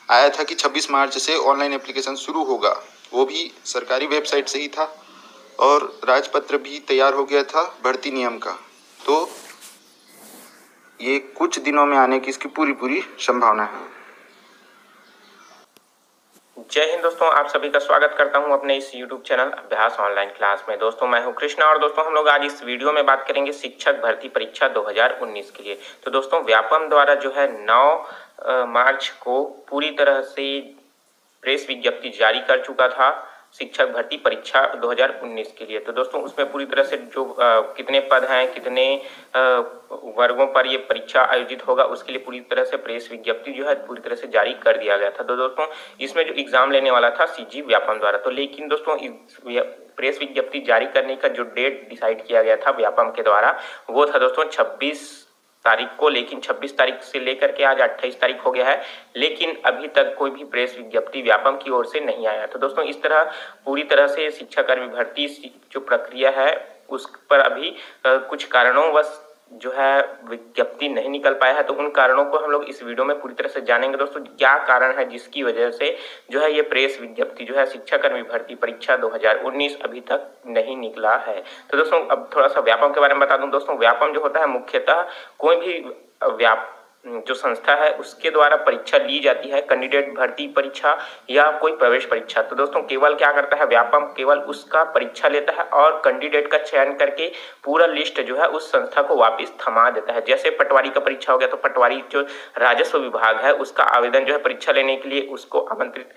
आया था कि 26 मार्च से ऑनलाइन एप्लीकेशन शुरू होगा, वो भी सरकारी वेबसाइट से ही था और राजपत्र भी तैयार हो गया था भर्ती नियम का। तो ये कुछ दिनों में आने की इसकी पूरी संभावना है। जय हिंद दोस्तों, आप सभी का स्वागत करता हूं अपने इस YouTube चैनल अभ्यास ऑनलाइन क्लास में। दोस्तों, मैं हूं कृष्णा और दोस्तों हम लोग आज इस वीडियो में बात करेंगे शिक्षक भर्ती परीक्षा 2019 के लिए। तो दोस्तों, व्यापम द्वारा जो है 9 मार्च को पूरी तरह से प्रेस विज्ञप्ति जारी कर चुका था शिक्षक भर्ती परीक्षा 2019 के लिए। तो दोस्तों, उसमें पूरी तरह से जो कितने पद हैं, कितने वर्गों पर ये परीक्षा आयोजित होगा, उसके लिए पूरी तरह से प्रेस विज्ञप्ति जो है पूरी तरह से जारी कर दिया गया था। तो दोस्तों, इसमें जो एग्जाम लेने वाला था सीजी व्यापम द्वारा, तो लेकिन दोस्तों प्रेस विज्ञप्ति जारी करने का जो डेट डिसाइड किया गया था व्यापम के द्वारा, वो था दोस्तों 26 तारीख को। लेकिन 26 तारीख से लेकर के आज 28 तारीख हो गया है, लेकिन अभी तक कोई भी प्रेस विज्ञप्ति व्यापम की ओर से नहीं आया। तो दोस्तों, इस तरह पूरी तरह से शिक्षाकर्मी भर्ती जो प्रक्रिया है उस पर अभी कुछ कारणों जो है विज्ञप्ति नहीं निकल पाया है, तो उन कारणों को हम लोग इस वीडियो में पूरी तरह से जानेंगे। दोस्तों क्या कारण है जिसकी वजह से जो है ये प्रेस विज्ञप्ति जो है शिक्षाकर्मी भर्ती परीक्षा 2019 अभी तक नहीं निकला है। तो दोस्तों अब थोड़ा सा व्यापम के बारे में बता दूं। दोस्तों व्यापम जो होता है मुख्यतः कोई भी जो संस्था है उसके द्वारा परीक्षा ली जाती है, कैंडिडेट भर्ती परीक्षा या कोई प्रवेश परीक्षा। तो दोस्तों केवल क्या करता है व्यापम, केवल उसका परीक्षा लेता है और कैंडिडेट का चयन करके पूरा लिस्ट जो है उस संस्था को वापस थमा देता है। जैसे पटवारी का परीक्षा हो गया, तो पटवारी जो राजस्व विभाग है उसका आवेदन जो है परीक्षा लेने के लिए उसको आमंत्रित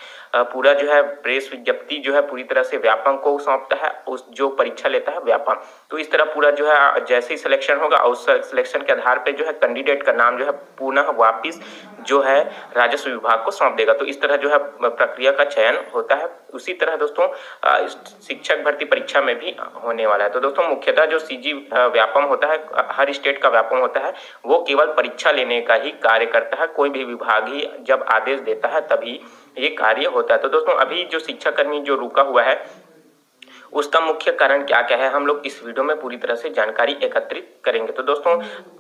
पूरा जो है प्रेस विज्ञप्ति जो है पूरी तरह से व्यापम को सौंपता है, उस जो परीक्षा लेता है व्यापम। तो इस तरह पूरा जो है जैसे ही सिलेक्शन होगा उस सिलेक्शन के आधार पर जो है कैंडिडेट का नाम जो है पुनः वापिस जो है राजस्व विभाग को सौंप देगा। तो इस तरह जो है प्रक्रिया का चयन होता है। उसी तरह दोस्तों शिक्षक भर्ती परीक्षा में भी होने वाला है। तो दोस्तों मुख्यतः जो सीजी व्यापम होता है, हर स्टेट का व्यापम होता है, वो केवल परीक्षा लेने का ही कार्य करता है। कोई भी विभाग ही जब आदेश देता है तभी ये कार्य होता है। तो दोस्तों अभी जो शिक्षाकर्मी जो रुका हुआ है उसका मुख्य कारण क्या क्या है, हम लोग इस वीडियो में पूरी तरह से जानकारी एकत्रित करेंगे। तो दोस्तों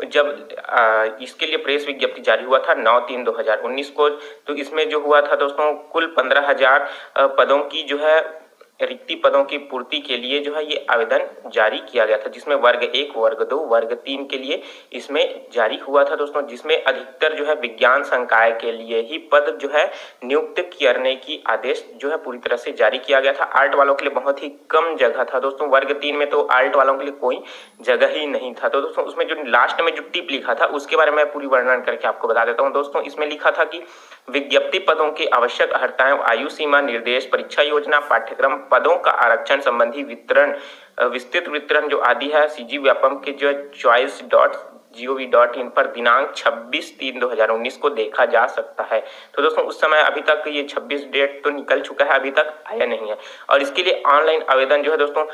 जब इसके लिए प्रेस विज्ञप्ति जारी हुआ था 9/3/2019 को, तो इसमें जो हुआ था दोस्तों कुल 15,000 पदों की जो है रिक्ति पदों की पूर्ति के लिए जो है ये आवेदन जारी किया गया था, जिसमें वर्ग 1, वर्ग 2, वर्ग 3 के लिए इसमें जारी हुआ था दोस्तों, जिसमें अधिकतर जो है विज्ञान संकाय के लिए ही पद जो है नियुक्त करने की आदेश जो है पूरी तरह से जारी किया गया था। आर्ट वालों के लिए बहुत ही कम जगह था दोस्तों, वर्ग 3 में तो आर्ट वालों के लिए कोई जगह ही नहीं था। तो दोस्तों उसमें जो लास्ट में जो टिप लिखा था उसके बारे में पूरी वर्णन करके आपको बता देता हूँ। दोस्तों इसमें लिखा था कि विज्ञप्ति पदों की आवश्यक अर्हताएं, आयु सीमा, निर्देश, परीक्षा योजना, पाठ्यक्रम, पदों का आरक्षण संबंधी विस्तृत वितरण जो आदि है सीजी व्यापम के जो choice.gov.in पर दिनांक 26/3/2019 को देखा जा सकता है। तो दोस्तों उस समय अभी तक ये 26 डेट तो निकल चुका है, अभी तक आया नहीं है। और इसके लिए ऑनलाइन आवेदन जो है दोस्तों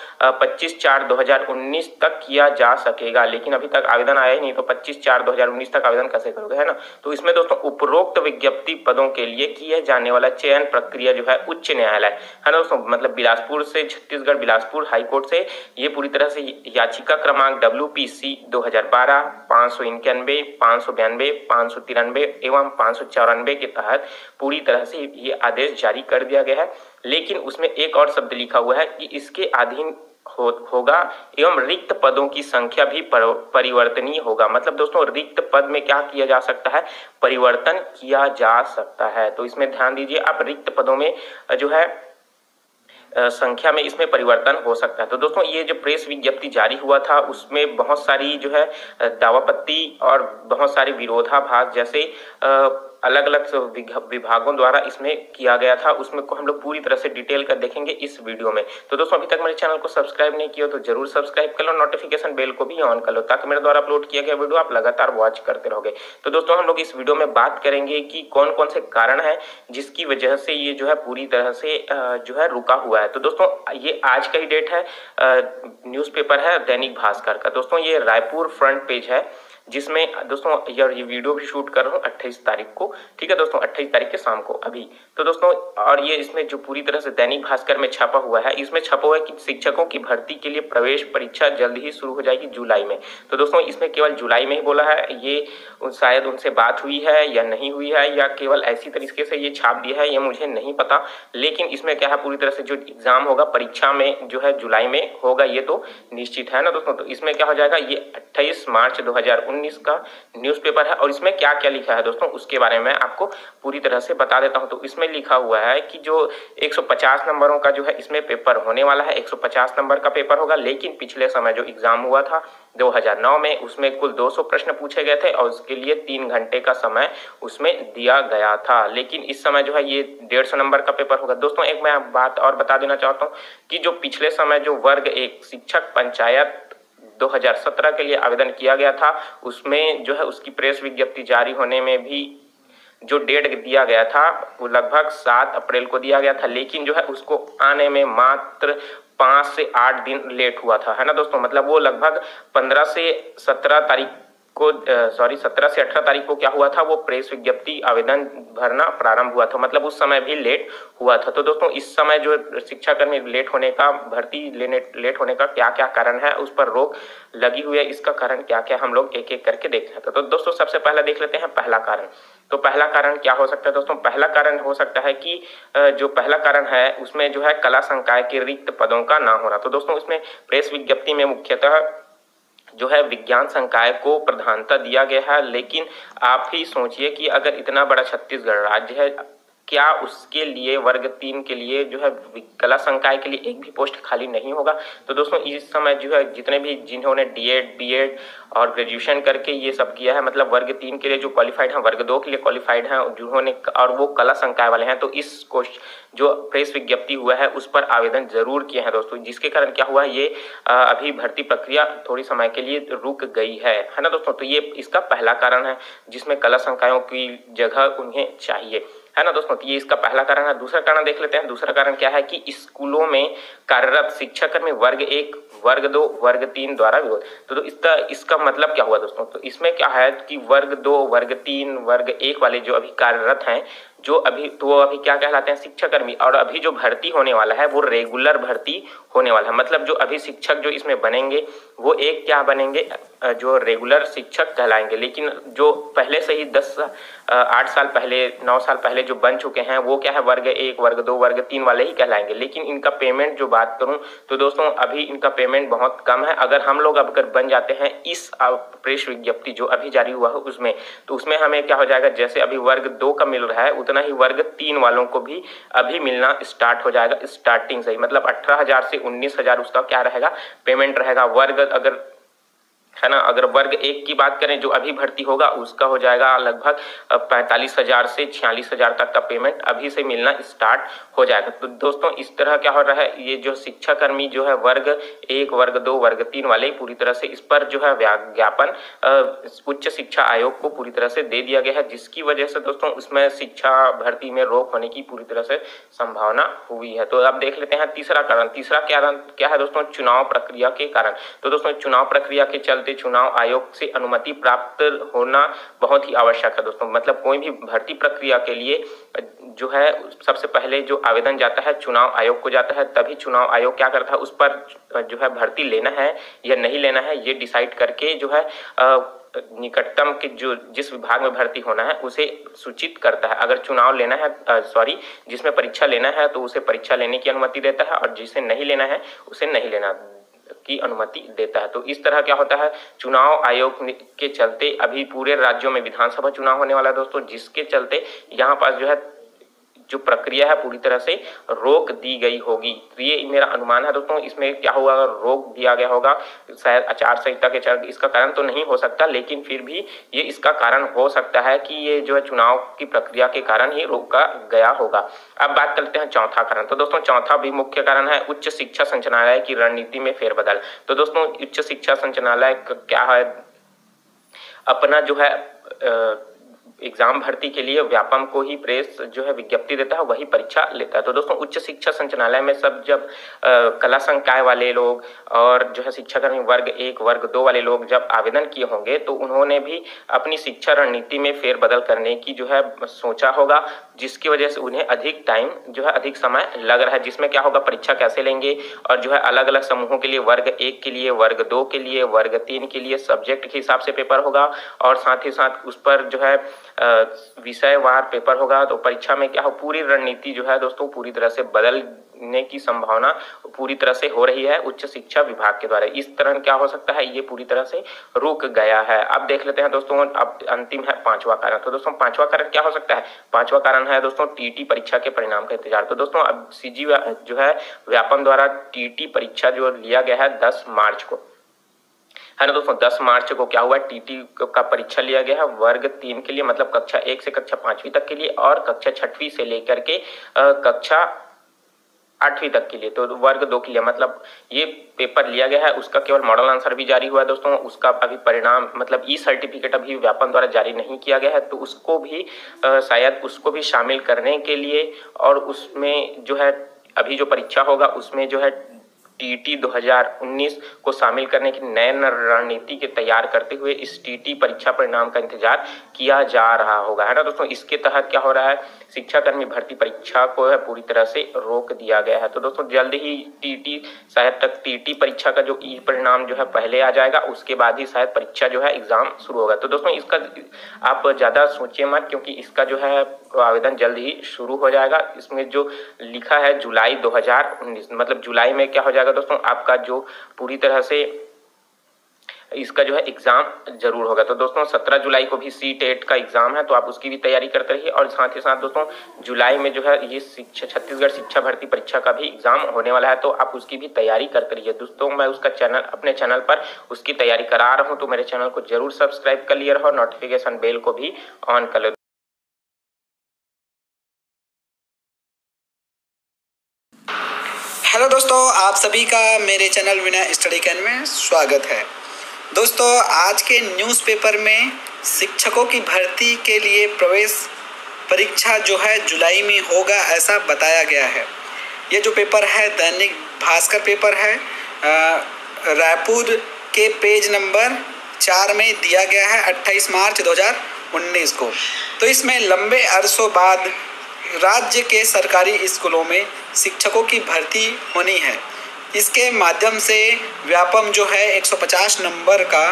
25/4/2019 तक किया जा सकेगा, लेकिन अभी तक आवेदन आया ही नहीं, तो 25/4/2019 तक आवेदन कैसे करोगे, है ना। तो इसमें दोस्तों उपरोक्त विज्ञप्ति पदों के लिए किए जाने वाला चयन प्रक्रिया जो है उच्च न्यायालय है ना दोस्तों, मतलब बिलासपुर से, छत्तीसगढ़ बिलासपुर हाईकोर्ट से ये पूरी तरह से याचिका क्रमांक WPC 2012 591, 592, 593 एवं 594 के तहत पूरी तरह से ये आदेश जारी कर दिया गया है। लेकिन उसमें एक और शब्द लिखा हुआ है कि इसके अधीन होगा एवं रिक्त पदों की संख्या भी परिवर्तनीय होगा। मतलब दोस्तों रिक्त पद में क्या किया जा सकता है, परिवर्तन किया जा सकता है। तो इसमें ध्यान दीजिए आप, रिक्त पदों में जो है संख्या में इसमें परिवर्तन हो सकता है। तो दोस्तों ये जो प्रेस विज्ञप्ति जारी हुआ था उसमें बहुत सारी जो है दावापत्ती और बहुत सारे विरोधाभास जैसे अलग अलग विभागों द्वारा इसमें किया गया था, उसमें को हम लोग पूरी तरह से डिटेल कर देखेंगे इस वीडियो में। तो दोस्तों अभी तक मेरे चैनल को सब्सक्राइब नहीं किया तो जरूर सब्सक्राइब कर लो, नोटिफिकेशन बेल को भी ऑन कर लो ताकि मेरे द्वारा अपलोड किया गया वीडियो आप लगातार वॉच करते रहोगे। तो दोस्तों हम लोग इस वीडियो में बात करेंगे कि कौन कौन से कारण है जिसकी वजह से ये जो है पूरी तरह से जो है रुका हुआ है। तो दोस्तों ये आज का ही डेट है, न्यूज़पेपर है दैनिक भास्कर का। दोस्तों ये रायपुर फ्रंट पेज है, जिसमें दोस्तों ये वीडियो भी शूट कर रहा हूँ 28 तारीख को, ठीक है दोस्तों, 28 तारीख के शाम को अभी। तो दोस्तों और ये इसमें जो पूरी तरह से दैनिक भास्कर में छपा हुआ है, इसमें छपा हुआ है कि शिक्षकों की भर्ती के लिए प्रवेश परीक्षा जल्द ही शुरू हो जाएगी जुलाई में। तो दोस्तों इसमें केवल जुलाई में ही बोला है, ये शायद उनसे बात हुई है या नहीं हुई है या केवल ऐसी तरीके से ये छाप दिया है, ये मुझे नहीं पता। लेकिन इसमें क्या है, पूरी तरह से जो एग्जाम होगा परीक्षा में जो है जुलाई में होगा, ये तो निश्चित है ना दोस्तों। तो इसमें क्या हो जाएगा, ये 28 मार्च 2019 का न्यूज़पेपर है और इसमें क्या क्या लिखा है दोस्तों उसके बारे में आपको पूरी तरह से बता देता हूं। तो इसमें लिखा हुआ है कि जो 150 नंबरों का जो है इसमें पेपर होने वाला है, 150 नंबर का पेपर होगा। लेकिन पिछले समय जो एग्जाम हुआ था 2009 में, उसमें कुल 200 प्रश्न पूछे गए थे और उसके लिए 3 घंटे का समय उसमें दिया गया था। लेकिन इस समय जो है ये 150 नंबर का पेपर होगा। दोस्तों एक मैं बात और बता देना चाहता हूँ कि जो पिछले समय जो वर्ग 1 शिक्षक पंचायत 2017 के लिए आवेदन किया गया था, उसमें जो है उसकी प्रेस विज्ञप्ति जारी होने में भी जो डेट दिया गया था वो लगभग 7 अप्रैल को दिया गया था, लेकिन जो है उसको आने में मात्र 5 से 8 दिन लेट हुआ था, है ना दोस्तों। मतलब वो लगभग 15 से 17 तारीख को 17 से 18 तारीख को क्या हुआ था, वो प्रेस विज्ञप्ति आवेदन भरना प्रारंभ हुआ था, मतलब उस समय भी लेट हुआ था। तो दोस्तों इस समय जो शिक्षाकर्मी लेट होने का, भर्ती लेट होने का क्या क्या कारण है, उस पर रोक लगी हुई है, इसका कारण क्या क्या हम लोग एक एक करके देख लेते हैं। तो दोस्तों सबसे पहले देख लेते हैं पहला कारण। तो पहला कारण क्या हो सकता है दोस्तों? पहला कारण हो सकता है कि जो पहला कारण है उसमें जो है कला संकाय के रिक्त पदों का ना होना। तो दोस्तों इसमें प्रेस विज्ञप्ति में मुख्यतः जो है विज्ञान संकाय को प्रधानता दिया गया है, लेकिन आप ही सोचिए कि अगर इतना बड़ा छत्तीसगढ़ राज्य है, क्या उसके लिए वर्ग 3 के लिए जो है कला संकाय के लिए एक भी पोस्ट खाली नहीं होगा? तो दोस्तों इस समय जो है जितने भी जिन्होंने डीएड, बीएड और ग्रेजुएशन करके ये सब किया है, मतलब वर्ग 3 के लिए जो क्वालिफाइड हैं, वर्ग 2 के लिए क्वालिफाइड हैं जिन्होंने, और वो कला संकाय वाले हैं, तो इस जो प्रेस विज्ञप्ति हुआ है उस पर आवेदन जरूर किए हैं दोस्तों, जिसके कारण क्या हुआ, ये अभी भर्ती प्रक्रिया थोड़ी समय के लिए रुक गई है ना दोस्तों। तो ये इसका पहला कारण है जिसमें कला संकायों की जगह उन्हें चाहिए, है ना दोस्तों। तो ये इसका पहला कारण है। दूसरा कारण देख लेते हैं। दूसरा कारण क्या है कि स्कूलों में कार्यरत शिक्षाकर्मी वर्ग 1, वर्ग 2, वर्ग 3 द्वारा विरोध। तो इसका मतलब क्या हुआ दोस्तों? तो इसमें क्या है कि वर्ग 2, वर्ग 3, वर्ग 1 वाले जो अभी कार्यरत हैं, जो अभी तो वो अभी क्या कहलाते हैं, शिक्षाकर्मी। और अभी जो भर्ती होने वाला है वो रेगुलर भर्ती होने वाला है, मतलब जो अभी शिक्षक जो इसमें बनेंगे वो एक क्या बनेंगे, जो रेगुलर शिक्षक कहलाएंगे। लेकिन जो पहले से ही 8 साल पहले, 9 साल पहले जो बन चुके हैं वो क्या है, वर्ग 1, वर्ग 2, वर्ग 3 वाले ही कहलाएंगे। लेकिन इनका पेमेंट जो बात करूं तो दोस्तों अभी इनका पेमेंट बहुत कम है। अगर हम लोग अगर बन जाते हैं इस प्रेस विज्ञप्ति जो अभी जारी हुआ है उसमें, तो उसमें हमें क्या हो जाएगा, जैसे अभी वर्ग 2 का मिल रहा है उतना ही वर्ग 3 वालों को भी अभी मिलना स्टार्ट हो जाएगा स्टार्टिंग से ही, मतलब 18,000 से 19,000 उसका क्या रहेगा, पेमेंट रहेगा। वर्ग अगर है ना, अगर वर्ग 1 की बात करें जो अभी भर्ती होगा उसका हो जाएगा लगभग 45,000 से 46,000 तक का पेमेंट अभी से मिलना स्टार्ट हो जाएगा। तो दोस्तों इस तरह क्या हो रहा है, ये जो शिक्षाकर्मी जो है वर्ग 1, वर्ग 2, वर्ग 3 वाले पूरी तरह से इस पर जो है ज्ञापन उच्च शिक्षा आयोग को पूरी तरह से दे दिया गया है, जिसकी वजह से दोस्तों उसमें शिक्षा भर्ती में रोक होने की पूरी तरह से संभावना हुई है। तो अब देख लेते हैं तीसरा कारण। तीसरा क्या है दोस्तों? चुनाव प्रक्रिया के कारण। तो दोस्तों चुनाव प्रक्रिया के चलते चुनाव आयोग से अनुमति प्राप्त होना बहुत ही आवश्यक है दोस्तों। मतलब कोई भी भर्ती प्रक्रिया के लिए जो है सबसे पहले जो आवेदन जाता है चुनाव आयोग को जाता है, तभी चुनाव आयोग क्या करता है, उस पर जो है भर्ती लेना है या नहीं लेना है ये डिसाइड करके जो है निकटतम के जो जिस विभाग में भर्ती होना है उसे सूचित करता है। अगर चुनाव लेना है जिसमें परीक्षा लेना है तो उसे परीक्षा लेने की अनुमति देता है, और जिसे नहीं लेना है उसे नहीं लेना की अनुमति देता है। तो इस तरह क्या होता है, चुनाव आयोग के चलते अभी पूरे राज्यों में विधानसभा चुनाव होने वाला है दोस्तों, जिसके चलते यहाँ पास जो है जो प्रक्रिया है पूरी तरह से रोक दी गई होगी। तो ये मेरा अनुमान है दोस्तों। इसमें क्या होगा, अगर रोक दिया गया होगा शायद आचार संहिता के चलते, इसका कारण तो नहीं हो सकता, लेकिन फिर भी ये इसका कारण हो सकता है कि ये जो है चुनाव की प्रक्रिया के कारण ही रोका गया होगा। अब बात करते हैं चौथा कारण। तो दोस्तों चौथा भी मुख्य कारण है उच्च शिक्षा संचालनालय की रणनीति में फेरबदल। तो दोस्तों उच्च शिक्षा संचालनालय क्या है, अपना जो है एग्जाम भर्ती के लिए व्यापम को ही प्रेस जो है विज्ञप्ति देता है, वही परीक्षा लेता है। तो दोस्तों उच्च शिक्षा संचालनालय में सब जब कला संकाय वाले लोग और जो है शिक्षाकर्मी वर्ग 1, वर्ग 2 वाले लोग जब आवेदन किए होंगे तो उन्होंने भी अपनी शिक्षा रणनीति में फेरबदल करने की जो है सोचा होगा, जिसकी वजह से उन्हें अधिक टाइम जो है अधिक समय लग रहा है। जिसमें क्या होगा, परीक्षा कैसे लेंगे और जो है अलग अलग समूहों के लिए, वर्ग 1 के लिए, वर्ग 2 के लिए, वर्ग 3 के लिए सब्जेक्ट के हिसाब से पेपर होगा, और साथ ही साथ उस पर जो है विषयवार पेपर होगा। तो परीक्षा में क्या हो, पूरी रणनीति जो है दोस्तों पूरी तरह से बदलने की संभावना पूरी तरह से हो रही है उच्च शिक्षा विभाग के द्वारा। इस तरह क्या हो सकता है, ये पूरी तरह से रुक गया है। अब देख लेते हैं दोस्तों, अब अंतिम है पांचवा कारण। तो दोस्तों पांचवा कारण क्या हो सकता है, पांचवा कारण है दोस्तों टीटी परीक्षा के परिणाम का इंतजार। तो दोस्तों अब सीजी जो है व्यापम द्वारा टीटी परीक्षा जो लिया गया है 10 मार्च को, है ना दोस्तों। 10 मार्च को क्या हुआ, टीटी का परीक्षा लिया गया है वर्ग 3 के लिए, मतलब कक्षा 1 से कक्षा 5वीं तक के लिए, और कक्षा 6वीं से लेकर के कक्षा 8वीं तक के लिए। तो वर्ग 2 के लिए मतलब ये पेपर लिया गया है, उसका केवल मॉडल आंसर भी जारी हुआ है दोस्तों। उसका अभी परिणाम मतलब ई सर्टिफिकेट अभी व्यापम द्वारा जारी नहीं किया गया है, तो उसको भी शायद उसको भी शामिल करने के लिए, और उसमें जो है अभी जो परीक्षा होगा उसमें जो है टीईटी 2019 को शामिल करने की नई रणनीति के तैयार करते हुए इस टीईटी परीक्षा परिणाम का इंतजार किया जा रहा होगा, है ना दोस्तों। इसके तहत क्या हो रहा है, शिक्षाकर्मी भर्ती परीक्षा को है पूरी तरह से रोक दिया गया है। तो दोस्तों जल्द ही टीईटी शायद तक टीईटी परीक्षा का जो ई परिणाम जो है पहले आ जाएगा, उसके बाद ही शायद परीक्षा जो है एग्जाम शुरू होगा। तो दोस्तों इसका आप ज्यादा सोचिए मत, क्योंकि इसका जो है आवेदन जल्द ही शुरू हो जाएगा। इसमें जो लिखा है जुलाई 2019, मतलब जुलाई में क्या हो जाएगा दोस्तों, आपका जो पूरी तरह से इसका जो है एग्जाम जरूर होगा। तो दोस्तों 17 जुलाई को भी C-TET का एग्जाम है, तो आप उसकी भी तैयारी करते रहिए। और साथ ही साथ दोस्तों जुलाई में जो है ये छत्तीसगढ़ शिक्षा भर्ती परीक्षा का भी एग्जाम होने वाला है, तो आप उसकी भी तैयारी करते रहिए। दोस्तों मैं उसका चैनल अपने चैनल पर उसकी तैयारी करा रहा हूँ, तो मेरे चैनल को जरूर सब्सक्राइब कर लिए रहो, नोटिफिकेशन बेल को भी ऑन कर लो। हेलो दोस्तों, आप सभी का मेरे चैनल विनय स्टडी कैन में स्वागत है। दोस्तों आज के न्यूज़पेपर में शिक्षकों की भर्ती के लिए प्रवेश परीक्षा जो है जुलाई में होगा, ऐसा बताया गया है। ये जो पेपर है दैनिक भास्कर पेपर है, रायपुर के पेज नंबर 4 में दिया गया है 28 मार्च 2019 को। तो इसमें लंबे अरसों बाद राज्य के सरकारी स्कूलों में शिक्षकों की भर्ती होनी है। इसके माध्यम से व्यापम जो है 150 नंबर का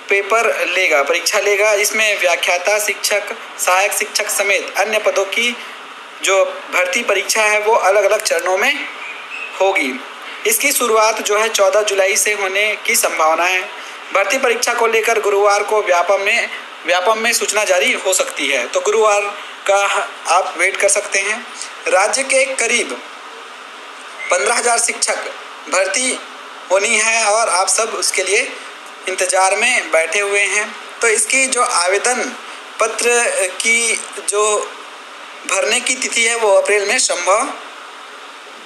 पेपर लेगा, परीक्षा लेगा। इसमें व्याख्याता शिक्षक, सहायक शिक्षक समेत अन्य पदों की जो भर्ती परीक्षा है वो अलग अलग चरणों में होगी। इसकी शुरुआत जो है 14 जुलाई से होने की संभावना है। भर्ती परीक्षा को लेकर गुरुवार को व्यापम में सूचना जारी हो सकती है, तो गुरुवार का आप वेट कर सकते हैं। राज्य के करीब 15,000 शिक्षक भर्ती होनी है और आप सब उसके लिए इंतज़ार में बैठे हुए हैं। तो इसकी जो आवेदन पत्र की जो भरने की तिथि है वो अप्रैल में संभव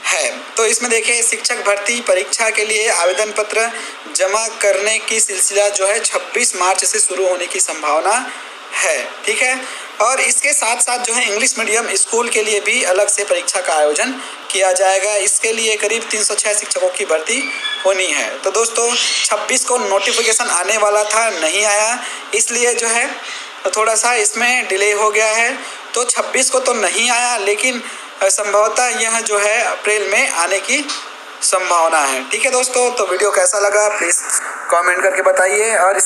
है। तो इसमें देखिए शिक्षक भर्ती परीक्षा के लिए आवेदन पत्र जमा करने की सिलसिला जो है 26 मार्च से शुरू होने की संभावना है, ठीक है। और इसके साथ साथ जो है इंग्लिश मीडियम स्कूल के लिए भी अलग से परीक्षा का आयोजन किया जाएगा। इसके लिए करीब 306 शिक्षकों की भर्ती होनी है। तो दोस्तों 26 को नोटिफिकेशन आने वाला था, नहीं आया, इसलिए जो है थोड़ा सा इसमें डिले हो गया है। तो 26 को तो नहीं आया, लेकिन संभवतः यह जो है अप्रैल में आने की संभावना है, ठीक है दोस्तों। तो वीडियो कैसा लगा प्लीज़ कमेंट करके बताइए और इसे